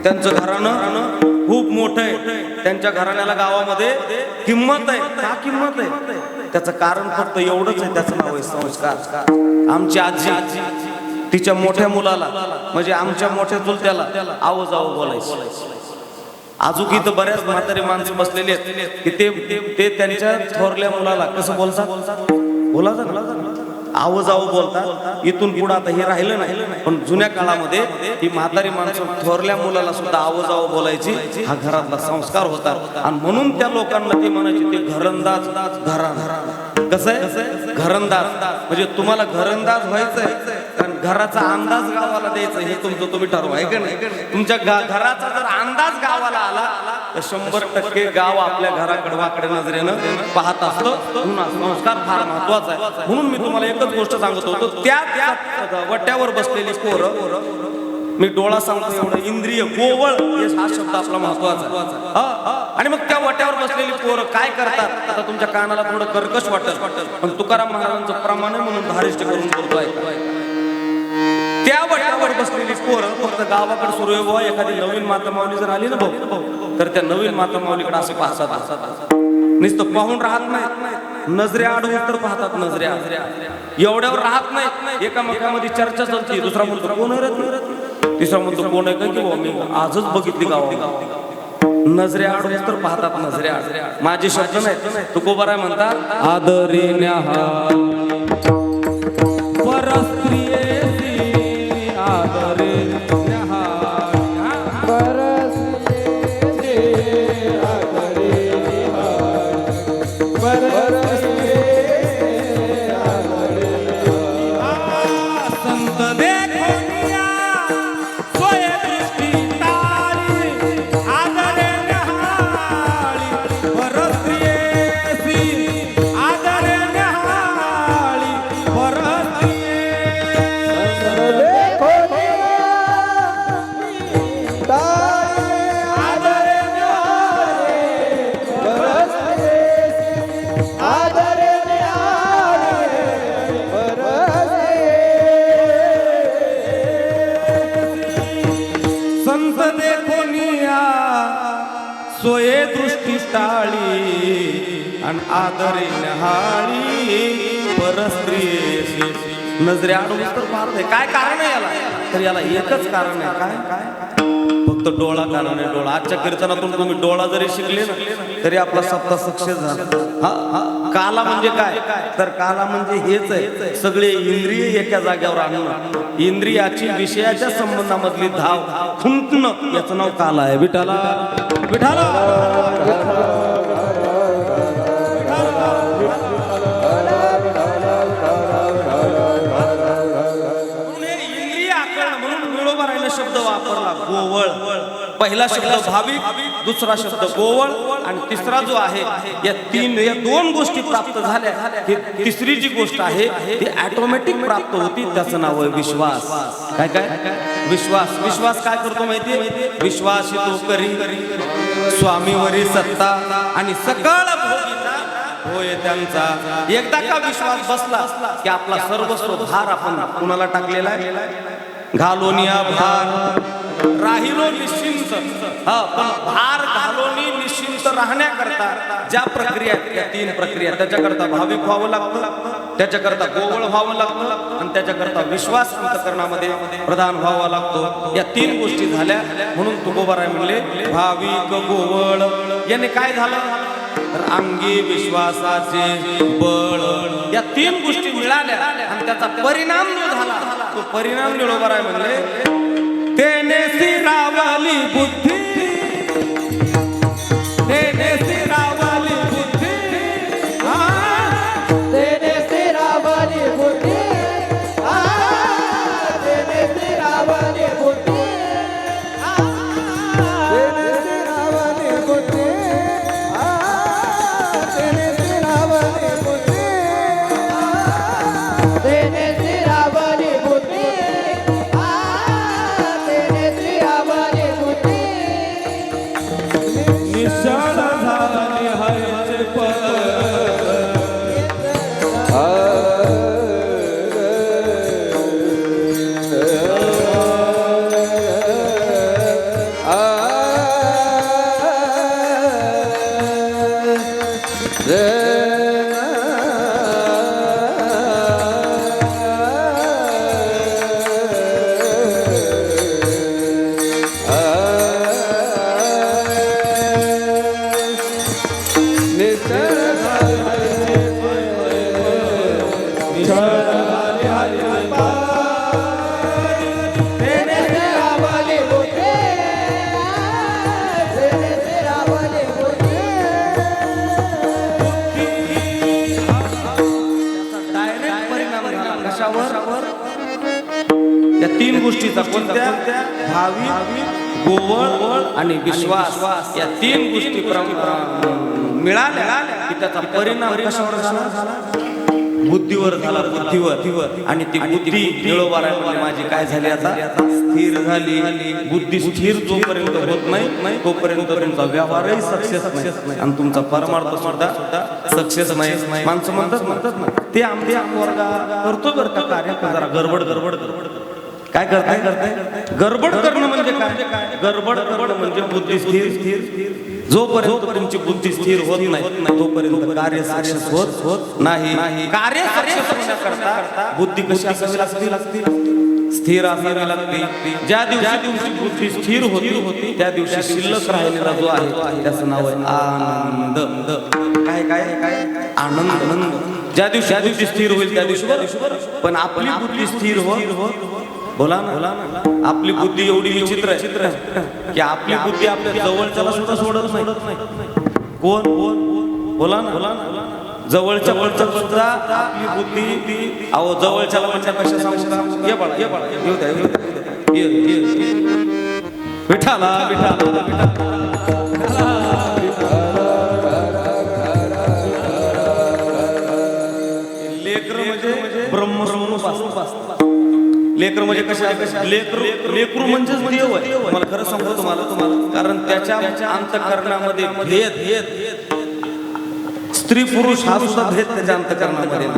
त्यांचं घराणं खूप मोठं आहे. त्यांच्या घराण्याला गावामध्ये किंमत आहे. का किंमत आहे त्याचं कारण फक्त एवढंच आहे, त्याचं नाव आहे संस्कार. आमची आजी तिच्या मोठ्या मुलाला म्हणजे आमच्या मोठ्या चुलत्याला आव जाव बोलायचं. अजून इथं बऱ्याच म्हातारी माणसं बसलेली आहेत की ते त्यांच्या थोरल्या मुलाला कसं बोलतात आव जाव बोलतात. इथून पुढे आता हे राहिलं नाही, पण जुन्या काळामध्ये ही म्हातारी माणसं थोरल्या मुलाला सुद्धा आव जाव बोलायची. हा घरातला संस्कार होता आणि म्हणून त्या लोकांना ते म्हणायचे ते घरंदाज कसं आहे घरंदाज म्हणजे तुम्हाला घरंदाज व्हायचंय कारण घराचा अंदाज गावाला द्यायचा हे तुमचं तुम्ही ठरवा आहे का नाही. तुमच्या घराचा जर अंदाज गावाला आला तर 100% गाव आपल्या घराकडे वाकडे नजरेनं पाहत असतं. म्हणून संस्कार फार महत्वाचा आहे. म्हणून मी तुम्हाला एकच गोष्ट सांगत होतो त्या वट्यावर बसलेली पोरं मी डोळा सांगतो एवढं इंद्रिय गोवळ हा शब्द आपला महत्वाचा. आणि मग त्या वट्यावर बसलेली पोरं काय करतात. आता तुमच्या कानाला थोडं कर्कश वाटत पण तुकाराम महाराजांचं प्रमाण म्हणून धारिष्ट करून बोलतोय. त्या वट्यावर बसलेली पोरं फक्त गावाकडे सूर्यबुवा एखादी नवीन माता माऊली जर आली ना भाऊ तर त्या नवीन माता माऊलीकडे असं पाहतात. नुसतं पाहून राहत नाही, नजऱ्या आडवून तर पाहतात. नजऱ्या एवढ्यावर राहत नाही. एकामेकामध्ये चर्चा चालते. दुसरा म्हणतो कोण आहे, तिसरा म्हणतो कोण आहे का की मी आजच बघितली गावात. नजऱ्या आडवून तर पाहतात. नजऱ्या माझे शब्द नाही तुकोबाराय म्हणतात आदरेण्या सोये दृष्टी टाळी आणि आदरे नहाळी परस्त्रियेशी. नजरे आडून तर पाहत काय कारण आहे याला तर याला एकच कारण आहे. काय फक्त डोळा कारण आहे. डोळा आजच्या कीर्तनातून तुम्ही डोळा जरी शिकले ना तरी आपला सप्ताह सक्सेस झाला. काला म्हणजे काय तर काला म्हणजे हेच आहे सगळे इंद्रिय एका जाग्यावर आणणं. इंद्रियाची विषयाच्या संबंधामधली धाव खुंटणं याचं नाव काला आहे. विठाला विठाला शब्द वापरला गोवळ. पहिला शब्द भाविक, दुसरा शब्द गोवळ आणि तिसरा जो आहे या दोन गोष्टी प्राप्त झाल्या. तिसरी जी गोष्ट आहे ती ऑटोमॅटिक प्राप्त होती. त्याचं नाव आहे विश्वास. काय विश्वास. विश्वास काय करतो माहितीये विश्वास तो करी स्वामीवरी सत्ता आणि सकळ भोगिता होय त्यांचा. एकदा का विश्वास बसला की आपला सर्वस्व भार आपण कुणाला टाकलेला आहे घालोनिया भार राहिलो निश्चिंत. पण भार घालोनी निश्चिंत राहण्याकरता ज्या प्रक्रिया त्या 3 प्रक्रिया त्याच्याकरता भाविक व्हावं लागतं, त्याच्याकरता गोवळ व्हावं लागतं आणि त्याच्याकरता विश्वास अंतकरणामध्ये प्रधान व्हावा लागतो. या 3 गोष्टी झाल्या म्हणून तुकोबाराय म्हणले भाविक गोवळ. याने काय झालं तर अंगी विश्वासाचे बळ. या 3 गोष्टी मिळाल्या आणि त्याचा परिणाम जो झाला तो परिणाम निळोबाराय म्हणले तेने सिरावली बुद्धी तेने सिरावली बुद्धी तेने सिरावली बुद्धी तेने सिरावली बुद्धी या तीन गोष्टीचा कोणत्या भावी गोवळ आणि विश्वास या तीन गोष्टी मिळाल्या की त्याचा परिणाम कशावर झाला बुद्धीवर झाला बुद्धीवर आणि ती बुद्धी निळोबारामध्ये माझी काय झाली आता स्थिर झाली बुद्धी स्थिर जोपर्यंत होत नाही तोपर्यंत तुमचा व्यवहारही सक्सेस नाही आणि तुमचा परमार्थ सुद्धा सक्सेस नाही माणसं म्हणतात ना ते आमच्या वर्गा करतो बरं का कार्य जरा गडबड काय करताय गडबड करणं म्हणजे काय गडबड म्हणजे बुद्धी स्थिर जोपर्यंत तुमची बुद्धी स्थिर होत नाही तोपर्यंत कार्य सक्सेस होत नाही कार्य सक्सेस होण्याकरता बुद्धी कशी असावी लागते स्थिर असावी लागते ज्या दिवशी तुमची बुद्धी स्थिर होती त्या दिवशी शिल्लक राहिलेला जो आहे त्याचं नाव आहे आनंद काय आनंद ज्या दिवशी बुद्धी स्थिर होईल त्या दिवशी पण आपली बुद्धी स्थिर हो बोला ना आपली बुद्धी एवढी विचित्र आहे की आपली बुद्धी आपल्या जवळच्याला सुद्धा सोडत नाही कोण बोला ना जवळच्या सुद्धा आपली बुद्धी अहो जवळच्याला म्हणण्यापेक्षा सांगू ये बाळा येऊ द्या विठाला लेकर म्हणजे ब्रह्मस्वरूप लेकर म्हणजे कशा लेकरू म्हणजेच देव आहे मला खरं सांगतो तुम्हाला कारण त्याच्या अंतःकरणामध्ये भेद स्त्री पुरुष हा सुद्धा भेद त्याच्या अंतःकरणामध्ये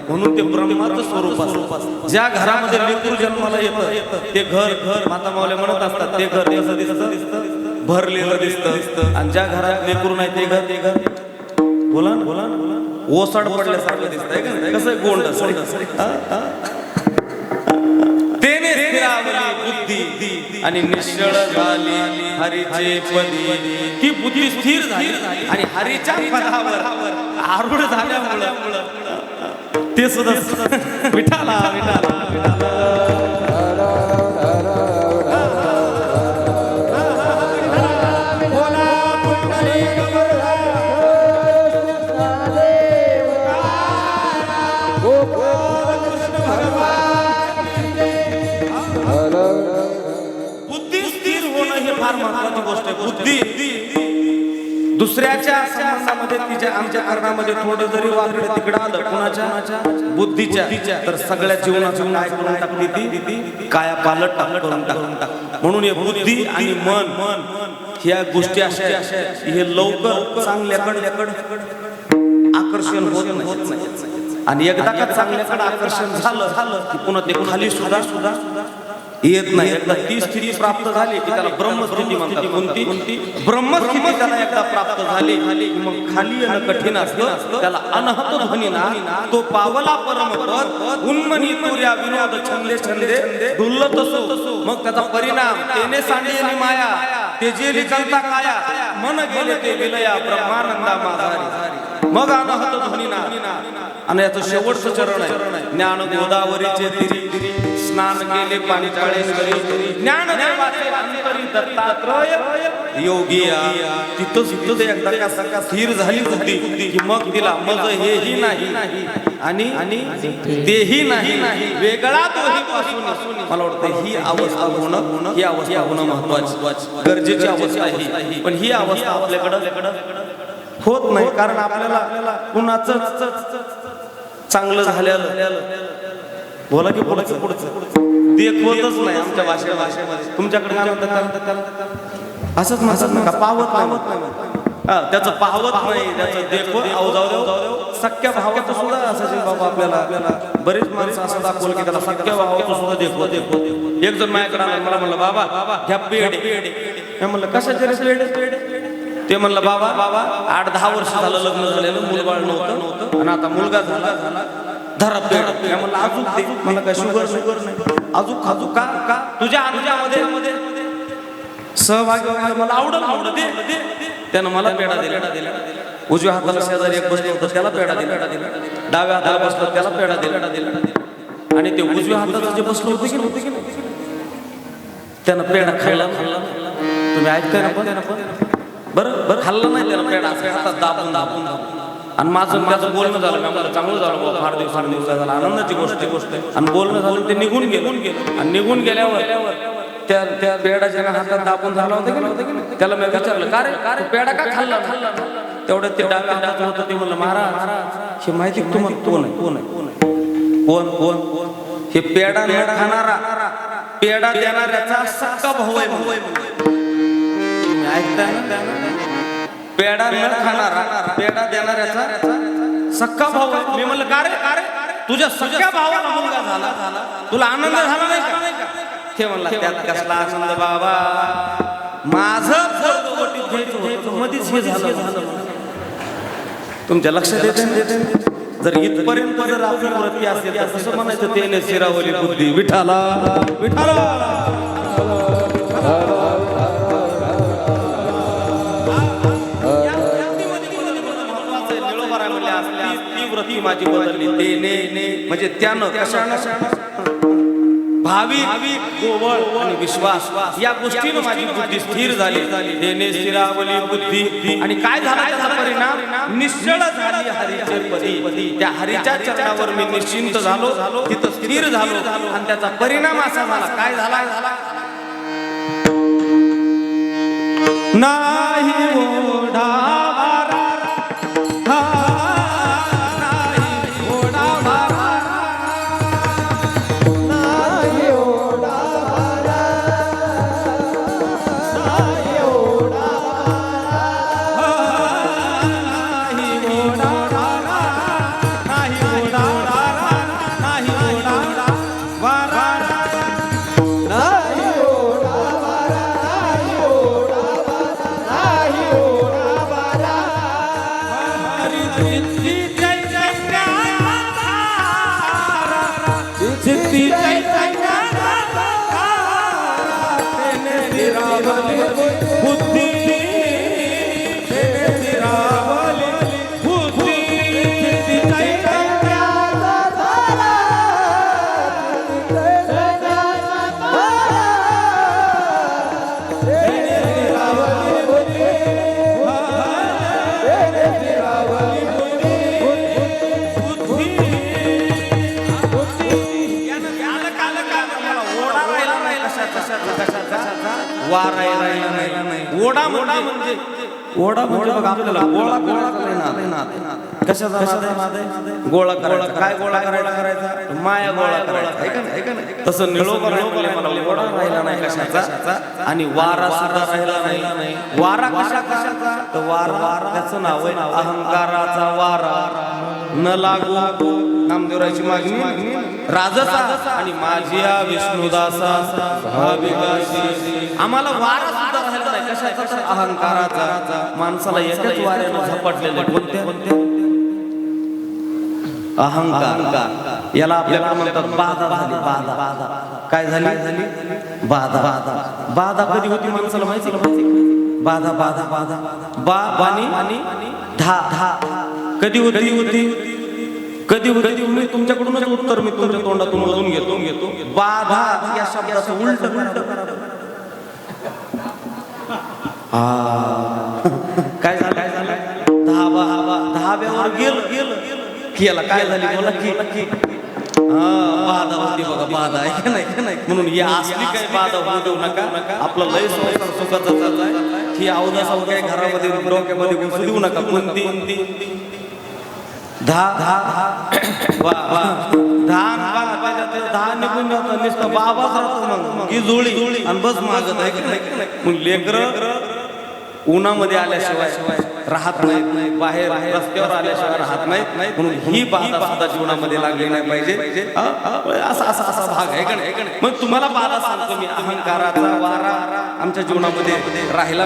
म्हणून ते ब्रह्माचं स्वरूप असतं ज्या घरामध्ये लेकरू जन्माला येतं ते घर माता माऊली म्हणत असतात ते घर कसं दिसतं भरलेलं दिसतं आणि ज्या घरात लेकरू नाही ते घर बोला ना ओसाड पडल्यासारखं दिसतंय कसं गोंड बुद्धी आणि निश्चळ झाली हरीचे पदी ही बुद्धी स्थिर झाली आणि हरीच्या पदावर आरूढ झाल्यामुळं ते सुद्धा विठाला गोष्ट आहे बुद्धी दुसऱ्याच्या संबंधामध्ये तिच्या आमच्या कारणामध्ये थोडं जरी वाकडे तिकडं आलं कुणाच्या बुद्धीच्या तर सगळ्या जीवनाचं काय करून टाकली ती काया पालट करून टाक म्हणून हे बुद्धी आणि मन ह्या गोष्टी अशा हे लवकर चांगल्याकडे आकर्षण होत नाही आणि एकदा का चांगल्याकडे आकर्षण झालं की पुन्हा ते खाली सुद्धा येत नाही एकदा ती स्थिती प्राप्त झाली की त्याला ब्रह्मस्थिती म्हणतात कोणती ब्रह्मस्थिती त्याला एकदा प्राप्त झाली की मग खाली येणं कठीण असतं त्याला अनहत ध्वनीना तो पावला परमपद उन्मनी तुर्या विनोद छंदे डुल्लत असो मग त्याचा परिणाम तेने सांडेली माया तेजेली कंता काया मन गेले ते विलया ब्रह्मानंदा माधारी मग अनहत ध्वनीना आणि याचं शेवटचं चरण आहे ज्ञान गोदावरीचे तिरी स्नान केले पाणी टाळे ज्ञान देवाचे अंतरी दत्तात्रय योगिया तिथं एकदा का स्थिर झाली बुद्धी की मग तिला मग हेही नाही आणि तेही नाही वेगळा तोही पासून मला वाटतं ही अवस्था होणं महत्वाची गरजेची अवस्था ही पण ही अवस्था आपल्याकडं होत नाही कारण आपल्याला कुणाचं चांगलं झालेलं बोला की पुढचं देखवतच नाही आमच्या भाषेमध्ये तुमच्याकडे काय म्हणतात त्याला असंच म्हणतात ना का पावत नाही त्याचं पावत नाही त्याचं देखो जाऊ सख्या भावाचं सुद्धा असायचे बाबा आपल्याला बरेच माणसं असं दाखवलं की त्याला सख्या भावाचं सुद्धा देखो एक जण माझ्याकडे आला मला म्हणलं बाबा घ्या पेड मी म्हणलं कशाचे पेड ते म्हणलं बाबा 8-10 वर्ष झालं लग्न झालेलं मुलबाळ नव्हतं आणि आता मुलगा झाला धरा पेड म्हणलं अजून दे मला काय शुगर नाही अजून खाजू का तुझ्या आनंदामध्ये सहभागी व्हायला मला आवडत दे त्यानं मला पेढा दिला उजव्या हाताला शेजारी एक बसलं होतं त्याला पेढा दिला डाव्या हाताला बसलं त्याला पेढा दिला आणि ते उजव्या हाताला जे बसलं होतं की त्यानं पेढा खाल्ला तुम्ही ऐकताय ना पण बरं खाल्लं नाही त्यानं पेढा हातात दाबून आणि माझं त्याचं बोलणं झालं मी मला चांगलं झालं बाबा, फार दिवस झाला, आनंदाची गोष्ट आहे. आणि बोलणं झालं ते निघून गेलो आणि निघून गेल्यावर त्या पेडाच्या हातात दाबून झाला होता की नाही, त्याला मी विचारलं का रे तू पेडा का खाल्ला तेवढं ते डाव्या हातात होतं ते म्हणलं महाराज हे माहिती तुम्हाला कोण हे पेडा न खाणारा पेडा देणाऱ्याचा सक्का भाऊ आहे तुम्ही ऐकताय ना, पेडा न खाणारा पेडा देणाऱ्याचा सक्का भाऊ आहे. मी म्हणलं का रे तुझ्या सख्या भावाला मुलगा झाला तुला आनंद झाला नाही का? ते म्हणला त्यात कसला आनंद बाबा, माझं पोरगं ओटीत घ्यायचं होतं, मधीच हे झालं. तुमच्या लक्षात येते जर इथपर्यंत जर आपली वृत्ती असेल तर कसं म्हणायचं तेने शिरावली बुद्धी विठाला विठाला. ती माझी बदलली तेने म्हणजे त्यानं भावी गोवळ आणि विश्वास या गोष्टीनं माझी बुद्धी स्थिर झाली. तेने स्थिरावली बुद्धी आणि काय झाला त्याचा परिणाम निश्चळ झाली हरीचे पदी. त्या हरीच्या चरणावर मी निश्चिंत झालो, तिथं स्थिर झालो आणि त्याचा परिणाम असा झाला. काय झाला नाही ओढा ओढा म्हणजे बघा आपल्याला गोळा कशाचा गोळा करायचा. काय गोळा करायचा माया गोळा करायचा. तसं निळोबा मला ओढा राहिला नाही कशाचा आणि वारा सुद्धा राहिला नाही. वारा कशाचा तर वारा त्याचं नाव आहे अहंकाराचा वारा. न लागू नामदेवराची मागणी राजसा आणि माझिया विष्णुदासा भाविकाशी. आम्हाला वारा सुद्धा राहिला नाही कशाचा तर अहंकाराचा. माणसाला एकाच वाऱ्यानं झपटलेले कोणत्या अहंकार. याला आपल्याला म्हणतात बाधा झाली. बाधा काय झाली बाधा कधी होती माणसाला माहिती? बाधा बानी धा कधी होती मी तुमच्याकडूनच उत्तर मी तुमच्या तोंडातून मधून घेतो. बाधा या शब्दाचं उलट काय झालं धाब्यावर गेलं केला काय झाली बोला की बाधा होती बघा. बाधा आहे का नाही म्हणून या असली काही बाधा होऊ देऊ नका. आपलं लय संसार सुखाचा चाललाय ही अवदास काय घरामध्ये डोक्यामध्ये घुसू देऊ नका. कोणती दहा निघून जातो नुसतं बाबाच राहतो मग ही जोळी आणि बस मागत आहे की नाही. लेकरं उन्हामध्ये आल्याशिवाय राहत नाही, बाहेर रस्त्यावर आल्याशिवाय राहत नाही. म्हणून ही बाधा सुद्धा जीवनामध्ये लागली नाही पाहिजे. असा भाग आहे का नाही. मग तुम्हाला बाधा सांगतो मी अहंकाराचा वारा आमच्या जीवनामध्ये राहिला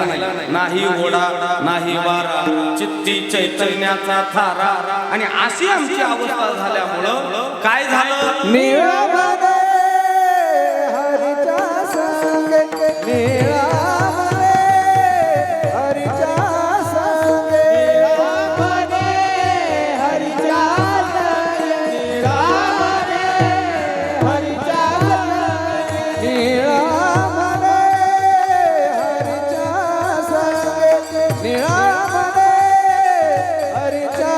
नाही ओढा नाही वारा चित्ती चैतन्याचा थारा. आणि अशी आमची अवस्था झाल्यामुळं काय झालं निळामध्ये हरीचा संग निळामध्ये हरीचा संग निळामध्ये हरीचा संग निळामध्ये हरीचा संग निळामध्ये हरीचा संग निळामध्ये हरीचा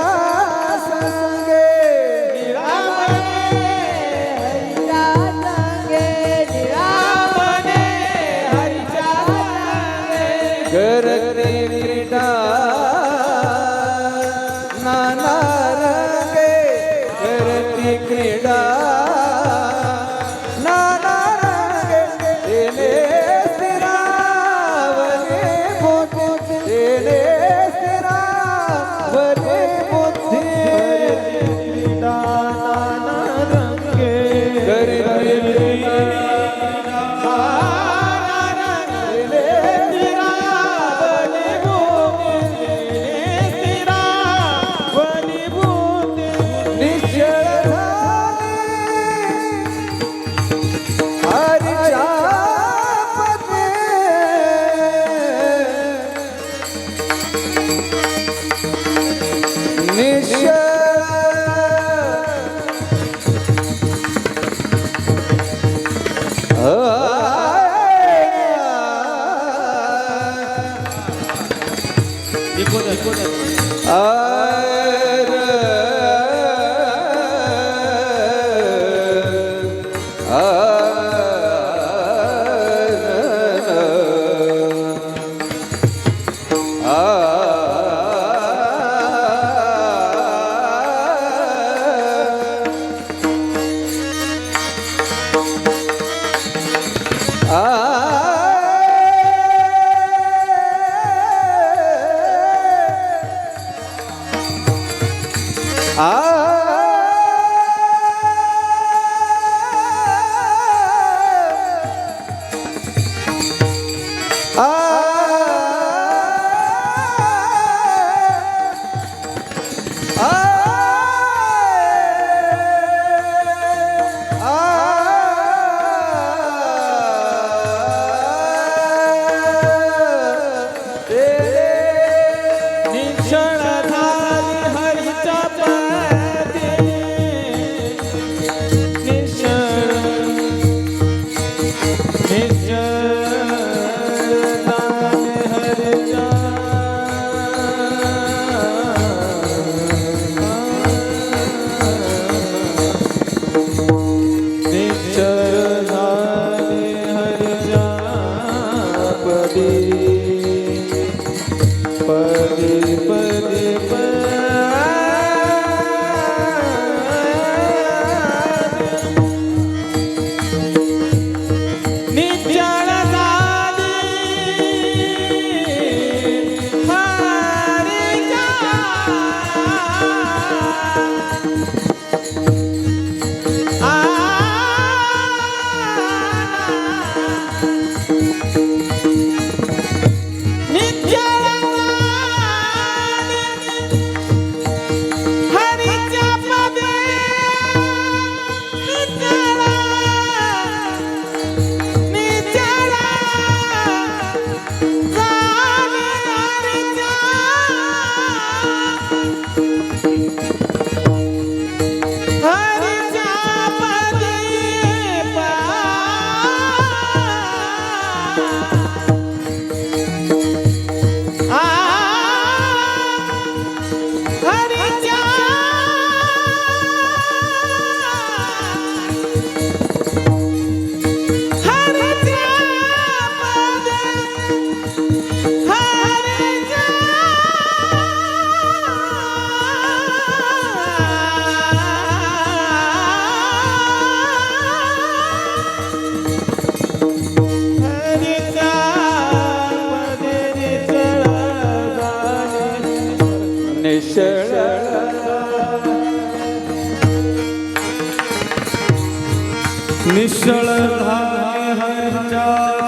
निश्चळ झाले हरीच्या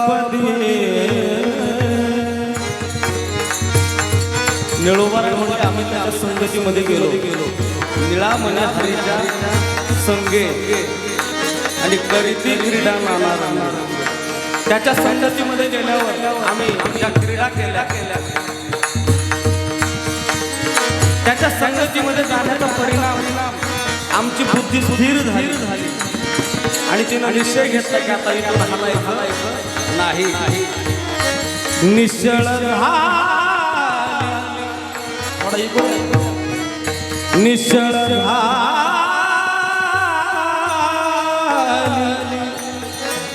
पदी निळोबा म्हणजे आम्ही त्याच्या संगतीमध्ये गेलो निळा मना हरीच्या संगे आणि करीती क्रीडा नाना त्याच्या संगतीमध्ये गेल्यावर आम्ही ज्या क्रीडा केल्या त्याच्या संगतीमध्ये जाण्याचा परिणाम आमची बुद्धी स्थिर झाली आणि तिनं निश्चय घेतला की आता इथं हलायचं नाही निश्चळ निश्चळ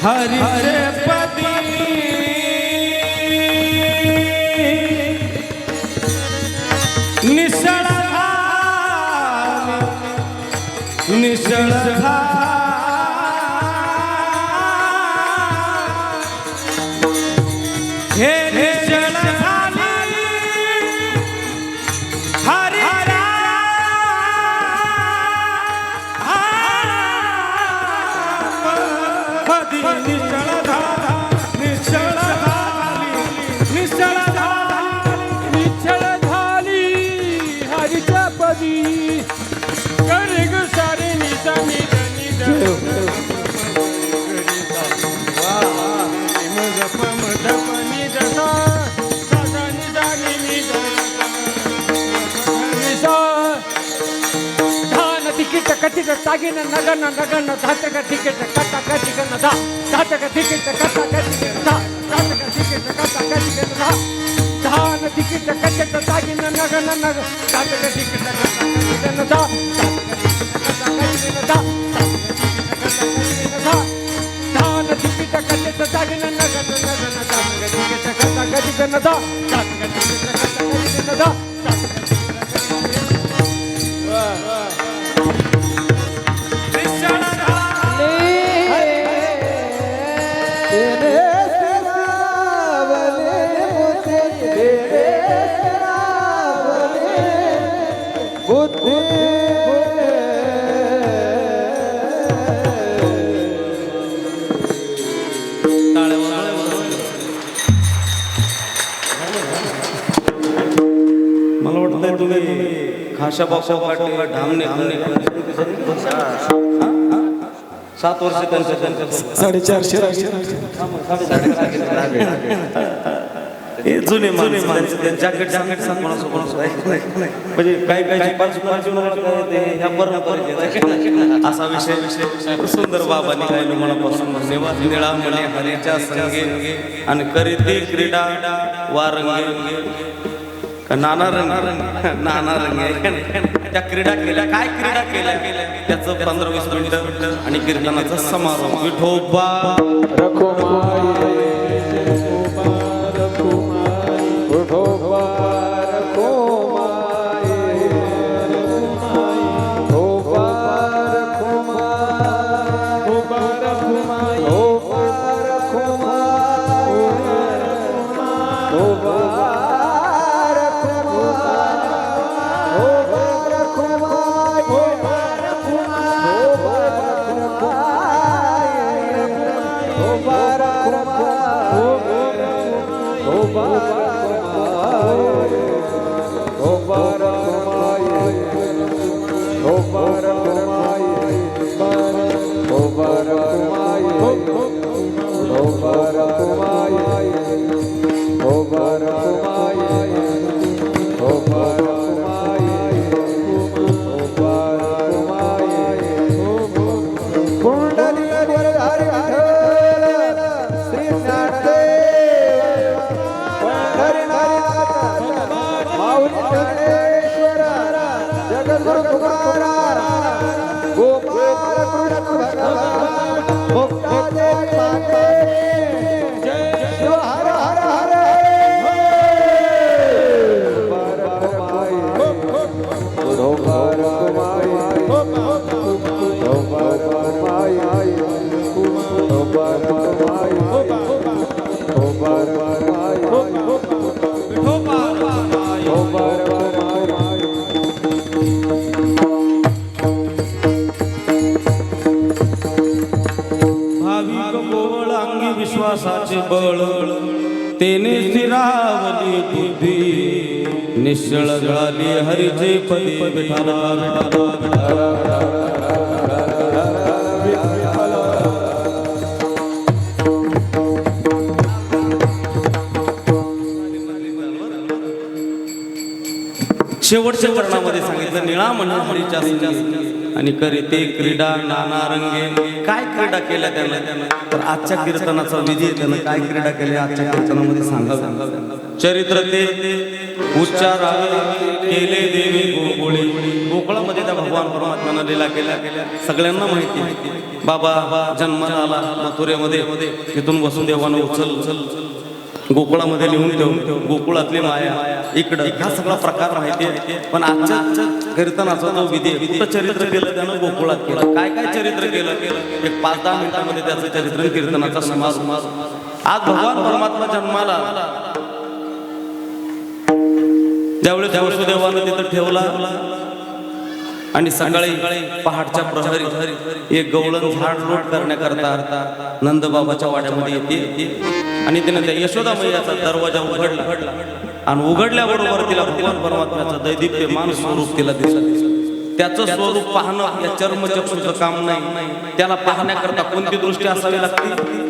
हरीचे पदी निश्चळ निश्चळ हे निश्चळ झाली हरीच्या पदी निश्चळ झाली निश्चळ झाली हरीच्या पदी करे ग सारे निजा तागिन नगन नगन धातक तिकीट कटा कटिकन धा धातक तिकीट कटा कटिकन धा धातक तिकीट कटा कटिकन धा धान तिकीट कटक तागिन नगन नग धातक तिकीट कटा कटिकन धा धान तिकीट कटक तागिन नगन नगन धातक तिकीट कटा कटिकन धा धातक तिकीट कटा कटिकन धा मला वाटतं तुम्ही खाशा बापा पाटील ढामणे 7 वर्ष त्यांच्या 450 जुने जॅकेट म्हणजे काही असा विषय सुंदर बाबांनी काही मनापासून धन्यवाद निळा मने हरीच्या संगे आणि करीते क्रीडा वारंगे नाना रंग त्या क्रीडा केल्या काय क्रीडा केल्या त्याचं 15-20 मिनिटं आणि कीर्तनाचा समारोप विठोबा विश्वासाचे बळ तेने स्थिरावली बुद्धी निश्चळ झाली हरीचे पदी विठ्ठला शेवटच्या चरणामध्ये सांगितलं निळा म्हणा हरीच्या आणि करीते क्रीडा नाना रंगे काय क्रीडा केल्या त्यानं तर आजच्या कीर्तनाचा विधी त्यानं काय क्रीडा केल्या आजच्या कीर्तनामध्ये सांगावं चरित्र ते उच्चारावे केले देवी गोकुळे गोकुळामध्ये त्या भगवान परमात्म्यानं लीला केल्या सगळ्यांना माहिती बाबा जन्माला आला मथुरेमध्ये तिथून वसुदेवानं उचल गोकुळामध्ये लिहून ठेवून गोकुळातली माया इकडं हा सगळा प्रकार माहिती आहे पण आजच्या कीर्तनाचा जो विधी कुठं चरित्र केलं त्यानं गोकुळात केलं काय काय चरित्र केलं एक 5-10 मिनिटांमध्ये त्याचं चरित्र कीर्तनाचा समारोप आज भगवान परमात्मा जन्माला त्यावेळेस वसुदेवानं तिथं ठेवला आणि सकाळी पहाटच्या प्रहरी एक गवळण झाड लोट करण्याकरता नंदबाबाच्या वाड्यामध्ये येते आणि तिने त्या यशोदा मैयाचा दरवाजा उघडला आणि उघडल्याबरोबर तिला भगवान परमात्म्याचं दैदिप्यमान स्वरूप तिला दिसलं त्याचं स्वरूप पाहणं या चर्मचक्षुचं काम नाही त्याला पाहण्याकरता कोणती दृष्टी असावी लागते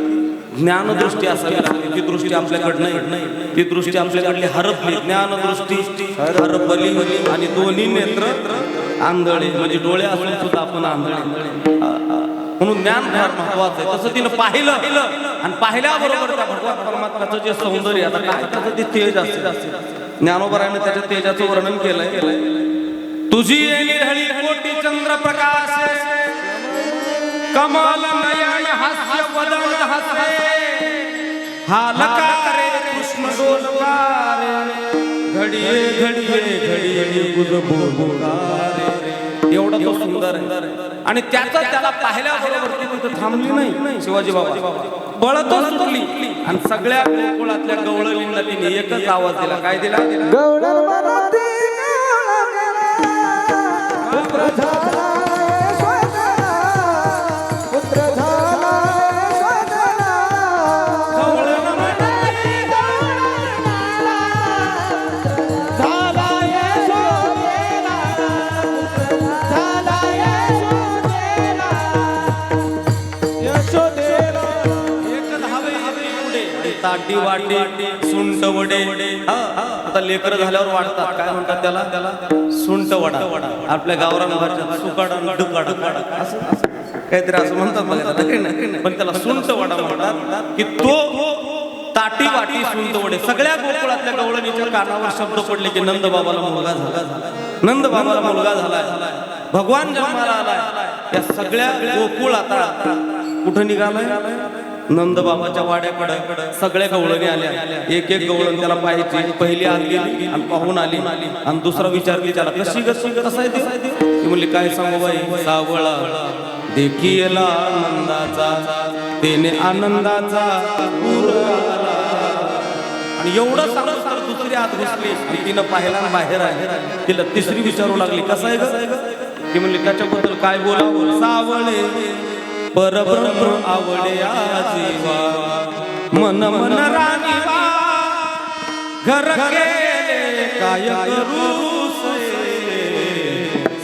ज्ञानदृष्टी असावी लागते ती दृष्टी आपल्याकडे नाही ती दृष्टी आपल्याकडली हरपली ज्ञानदृष्टी हरपली आणि दोन्ही नेत्र आंधळे म्हणजे डोळे असून सुद्धा आपण आंधळे म्हणून ज्ञान फार महत्वाचं आहे. तसं तिनं पाहिलं आणि पाहिल्याबरोबर त्या भगवान परमात्म्याचं जे सौंदर्य आता काय त्याचं ते तेज असेल. ज्ञानोबराने त्याच्या तेजाचं वर्णन केलंय. तुझी ये निढळी कोटी चंद्र प्रकाश कमल नयन हास्य वदन हसे हालकारे कृष्ण डोलकारे घडिये घडिये घडिये बुजबुकारे. एवढा तो सुंदर आहे आणि त्याचा त्याला पाहिल्याबरोबर ती तिथं थांबली नाही. शिवाजी बाबा पळतच सुटली आणि सगळ्या गोकुळातल्या गवळणींना तिने एकच आवाज दिला. काय दिला? गवळण मनाती पुत्र झाला यशोधरा, पुत्र झाला यशोधरा. गवळण मनाती झाला यशोधरा, झाला यशोधरा, यशोधरा. एकच हवे पुढे ताटी वाटी सुंट वडे. आता लेकर झाल्यावर वाढतात काय म्हणतात त्याला? सुंट वडा. आपल्या गावरान भाषेत सुकाडा डुकाडा असं काहीतरी असं म्हणतात बघा. पण त्याला सुंट वडा म्हणतात की तो ताटी वाटी सुंट वडे. सगळ्या गोकुळातल्या गवळणीच्या कानावर शब्द पडले की नंद बाबाला मुलगा झाला, नंद बाबाला मुलगा झालाय, भगवान जन्माला आलाय. या सगळ्या गोकुळ आता कुठं निघालाय? नंद बाबाच्या वाड्याकडे सगळ्या गवळणी आल्या. एक एक गवळण त्याला पाहायची. पहिली आली आणि पाहून आली आणि दुसरा विचारली त्याला कशी कसं आहे ते म्हणली काय सांगू बाई सावळा देखीला आनंदाचा तेने आनंदाचा पूर आला. आणि एवढं सांगत तर दुसरी आत घुसली आणि तिनं पाहिला बाहेर आहे. तिला तिसरी विचारू लागली कसं आहे ग? ती म्हणली त्याच्याबद्दल काय बोलावं? सावळे परब्रह्म आवडे आजीवा मन मन राणीवा घर केले काय करू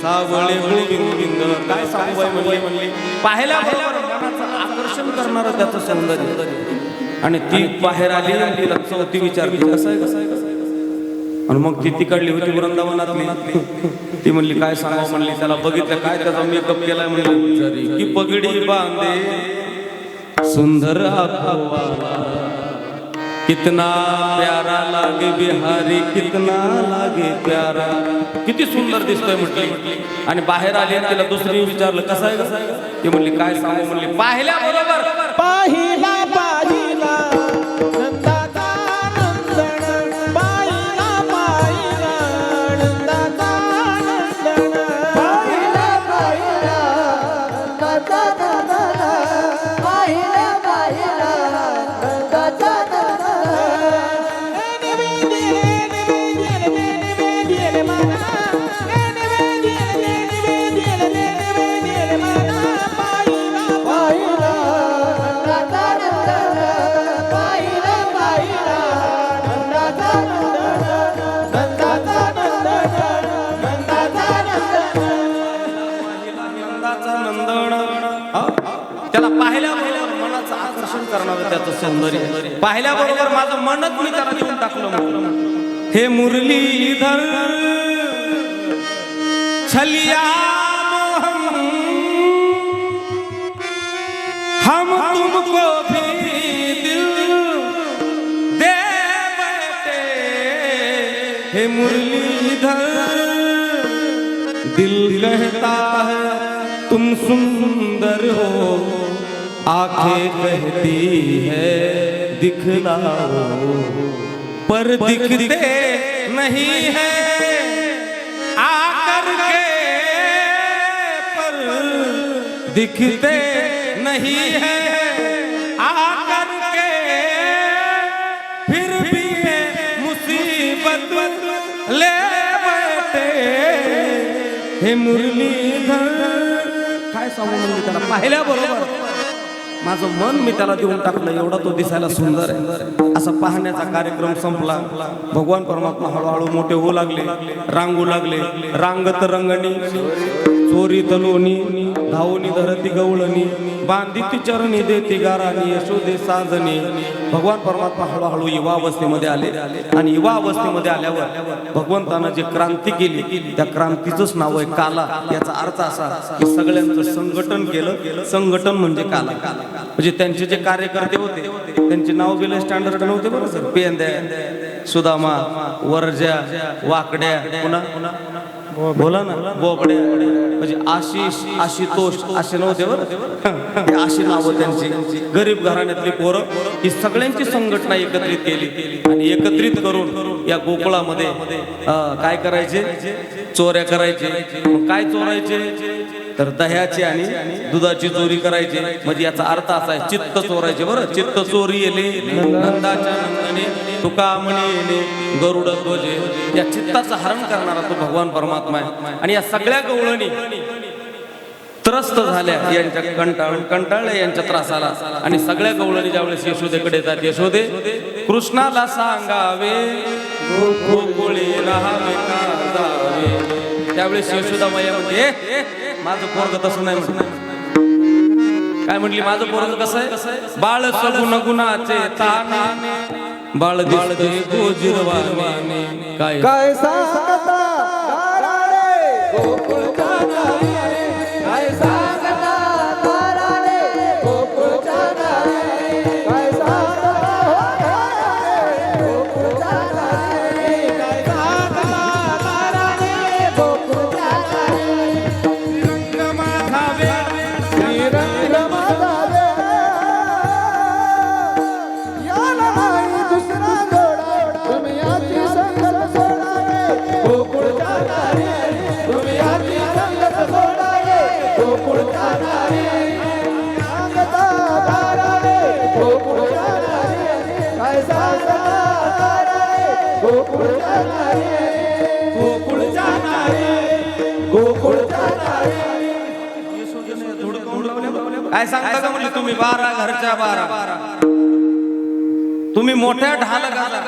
सावळे गोविंद. काय सांगू बाई म्हणली पाहायला मनाचं आकर्षण करणारं त्याचं सौंदर्य. आणि ती बाहेर आली आणि तिला चौथी विचारली कसं आहे. आणि मग ती तिकडली होती वृंदावनातली. ती म्हणली काय सांगावं म्हणली. त्याला बघितलं काय त्याचा मेकअप केलाय म्हणली. जरी की पगडी बांधे सुंदर आखवाला कितना प्यारा लागे बिहारी कितना लागे प्यारा. किती सुंदर दिसतोय म्हटली. आणि बाहेर आली आणि तिला दुसरी विचारलं कसं आहे. ती म्हणली काय सांगू म्हणली पाहिल्या बरोबर पाहिला पाहिला नंदाचा नंदन, पाहिला पाहिला नंदाचा नंदन, पाहिला पाहिला नंदाचा नंदन, पाहिला पाहिला नंदाचा त्याला पाहिल्याबरोबर मनाचं आकर्षण करणारं त्याचं सौंदर्य. पाहिल्याबरोबर माझं मनच मी त्याला देऊन टाकलं. हे मुरलीधर छलिया हम तुमको भी दिल दे बैठे. हे मुरलीधर दिल कहता है तुम सुंदर हो, आंखें कहती है दिखलाओ, पर दिखते नहीं है आकर के, पर दिखते नहीं है आकर के, फिर भी मुसीबत ले बैठे. हे मुरलीधर काय सांगू म्हणली त्याला पाहिल्याबरोबर माझं मन मी त्याला देऊन टाकलं. एवढा तो दिसायला सुंदर आहे. असा पाहण्याचा कार्यक्रम संपला. भगवान परमात्मा हळूहळू मोठे होऊ लागले, रांगू लागले. रांगत रंगणी चोरी तलोनी धावनी धरती गवळणी बांधिती चरणी देती गारानी यशोदे साजनी. भगवान परमात्मा हळूहळू युवा अवस्थेमध्ये आले आणि युवा अवस्थेमध्ये आल्यावर भगवंतानं जे क्रांती केली त्या क्रांतीचंच नाव आहे काला. याचा अर्थ असा की सगळ्यांचं संघटन केलं. संघटन म्हणजे काला. म्हणजे त्यांचे जे कार्यकर्ते होते त्यांचे नाव बिल स्टँडर्ड नव्हते बरं सर. पेंद्या, सुदामा, वरज्या, वाकड्या, पुन्हा बोला ना बोबड्या, म्हणजे आशिष, आशितोष असे नव्हते बरं. हे अशी नावं त्यांची. गरीब घराण्यातली पोरं ही सगळ्यांची संघटना एकत्रित केली आणि एकत्रित करून या गोकुळामध्ये काय करायचे, चोऱ्या करायचे. मग काय चोरायचे तर दह्याची आणि दुधाची चोरी करायची. म्हणजे याचा अर्थ असा आहे चित्त चोरायचे बरं. चित्त चोरी येले नंदाच्या नंदने तुका म्हणे येले गरुड ध्वजे. या चित्ताचं हरण करणारा तो भगवान परमात्मा आहे. आणि या सगळ्या गवळणी त्रस्त झाल्या यांच्या कंटाळल्या यांच्या त्रासाला. आणि सगळ्या गवळणी ज्यावेळेस यशोदेकडे येतात, यशोदे कृष्णाला सांगावे गोकुळी राहावे का जावे. त्यावेळेस यशोदा मैया म्हणते माझं पोरग तसं नाही म्हणत. काय म्हटली माझं पोरग कसं आहे, बाळ सगुण गुणाचे ताने बाळ दिसते गोजिरवाने. काय काय सांगता ताराळे गोकुळच्या नावे, काय सांगता ताराळे गोकुळच्या नावे, काय सांगता ताराळे गोकुळच्या नावे, काय सांगता ताराळे गोकुळच्या नावे. श्रीरंग माझा वेळ, श्रीरंग माझा वेळ, याला नाही दुसरा जोडा, तुम्ही याची संगत सोडावे गोकुळच्या नावे, तुम्ही याची संगत सोडावे गोकुळच्या नावे. सांगता ताराळे गोकुळच्या नावे, काय सांगता ताराळे गोकुळच्या नावे, गोकुळच्या नावे, गोकुळच्या नावे. काय सांगता का म्हणजे तुम्ही 12 घरच्या 12 तुम्ही मोठ्या ढाल गाजा.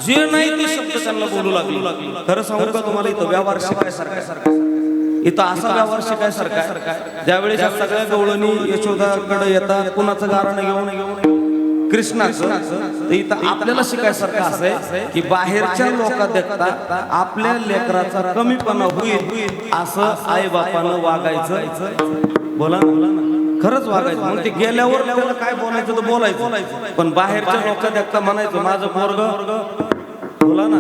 जे नाही ते शब्द त्यांना बोलू लागले. खरं सांगू का तुम्हाला इथं व्यवहार शिकायसारखा इथं असा व्यवहार शिकायसारखा. ज्यावेळेस या सगळ्या गवळणी यशोदाकडे येतात कुणाचं गारण घेऊन कृष्णाचं, तर इथं आपल्याला शिकायसारखं असं आहे की बाहेरच्या लोकात देखता आपल्या लेकराचा कमीपणा होईल असं आई बापानं वागायचं. बोला ना खरंच वागायचं. मग ते गेल्यावर त्याला काय बोलायचं तर बोलायचं, पण बाहेरच्या लोक देखता म्हणायचं माझं पोरग बोला ना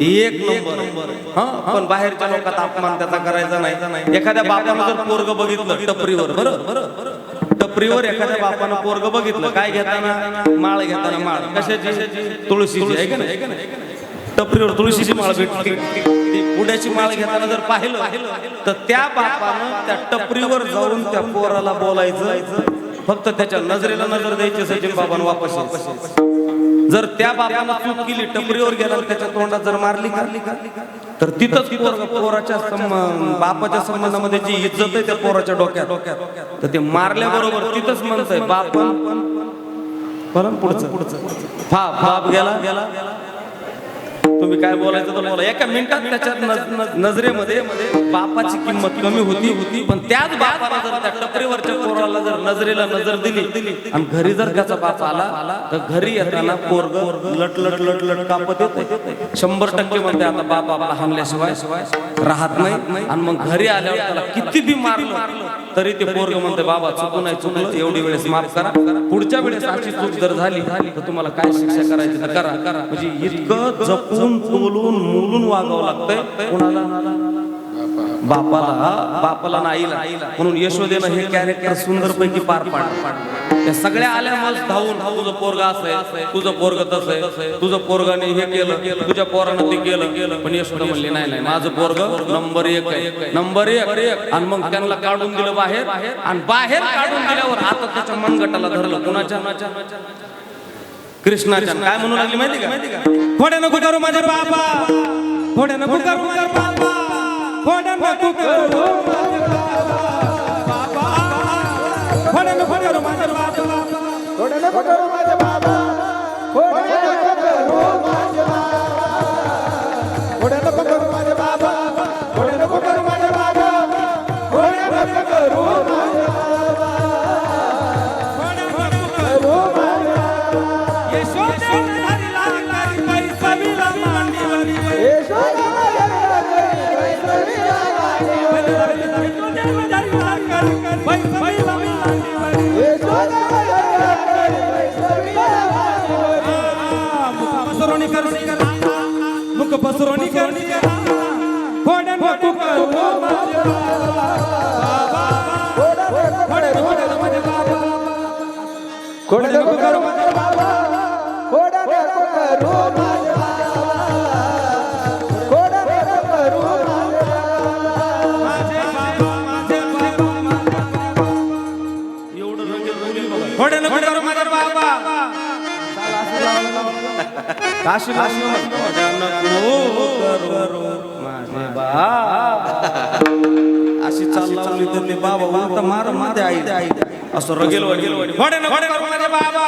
एक नंबर. हा पण बाहेरच्या लोकात अपमान त्याचा करायचा नाही. एखाद्या बापानं जर पोरग बघितलं टपरीवर, बरं टपरीवर एखाद्या बापानं पोरग बघितलं, काय घेताना माळ घेताना, माळ कशाची, तुळशीची आहे का नाही. टपरीवर तुळशीची माळ भेटली, पुण्याची माळ घेताना जर पाहिलं तर त्या बापानं त्या टपरीवर जाऊन त्या पोराला बोलायचं. फक्त त्याच्या नजरेला नजर द्यायची, सचिन बाबांना वापस यायचं. जर त्या बापानं चूक केली, टपरीवर गेला त्याच्या तोंडात जर मारली का तर तिथंच पोराच्या बापाच्या संबंधामध्ये जी इज्जत आहे त्या पोराच्या डोक्यात, तर ते मारल्याबरोबर तिथंच म्हणतंय बापन पुढचं बाप गेला. तुम्ही काय बोलायचं तर बोला. एका मिनिटात त्याच्या नजरेमध्ये बापाची किंमत कमी होती. पण त्याच बापाला जर त्या टपरीवरच्या पोराला जर नजरेला नजर दिली आणि घरी जर त्याचा बाप आला तर घरी येताना पोरग लट कापत येते. 100% म्हणते आता बाप आपला हाणल्याशिवाय राहत नाही. आणि मग घरी आल्यावर त्याला किती बी मारलं तरी ते पोरग म्हणते बाबा चुकलं, एवढी वेळेस माफ करा, पुढच्या वेळेस अशी चूक जर झाली तर तुम्हाला काय शिक्षा करायची तर करा. म्हणजे इतकं जपून बोलून मुलून वागावं लागतंय कोणाला, बापाला नाही. म्हणून यशोदेनं हे कॅरेक्टर सुंदरपैकी पार पाडलं. त्या सगळ्या आल्या मग धावून तुझं पोरग असं आहे, तुझं पोरग तसं आहे, तुझं पोरगाने हे केलं, तुझ्या पोरानं ते केलं. पण यशोदा म्हणली नाही माझं पोरग नंबर 1 आहे, नंबर 1. आणि मग त्यांना काढून दिलं बाहेर. आणि बाहेर काढून दिल्यावर आता त्याच्या मनगटाला धरलं. कुणाच्या? कृष्णाच्या. काय म्हणू लागली माहिती का, खोड्या नको करू माझे बाबा, खोड्या नको करू माझे बाबा, खोड्या नको करू माझे बाबा, खोड्या नको करू माझे बाबा, खोड्या नको करू माझे बाबा, खोड्या नको करू माझे बाबा, खोड्या नको करू माझे बाबा, खोड्या नको करू माझे बाबा, पसरोनी कर मुख पसरोनी कर खोडन नको करू माझे बाबा खोडन नको माझे बाबा खोडन नको करू माझे बाबा खोडन नको करू माझे बाबा खोडन नको करू माझे बाबा एवढं खोडन नको करू माझे बाबा काशी अशी चाल लावली तर ते बाबा उलट मार मध्ये आई असं रगेल वगेल बाबा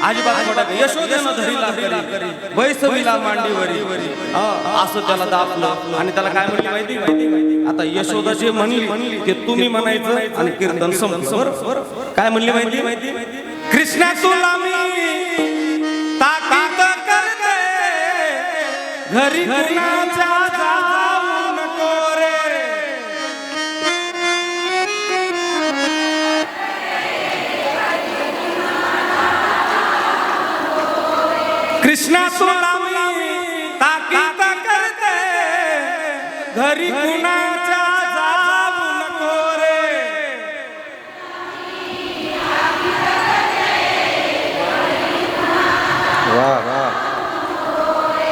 अजिबात यशोदेनं धरीला करी वैसवीला मांडीवरी असं त्याला दाबलं आणि त्याला काय म्हणली माहिती आता यशोदा जे म्हणली ते तुम्ही म्हणायचं आणि कीर्तन संपलं काय म्हणली माहिती कृष्णा तुला मी ताकीद करते घरी कुणाच्या जाऊ नको रे कृष्णा तुला मी ताकीद करते घरी कुणाच्या जाऊ नको रे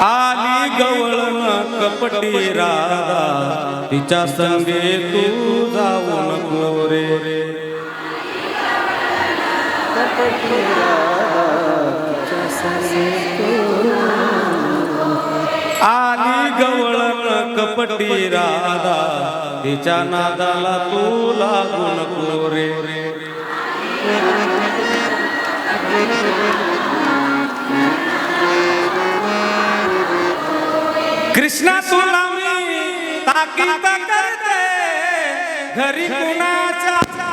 आली गवळण कपटी राधा तिच्या संगे तू जाऊ नको रे आली गवळण कपटी राधा तिच्या नादाला तू लागू नको रे कृष्णा तुला मी ताकीद करते घरी कुणाच्या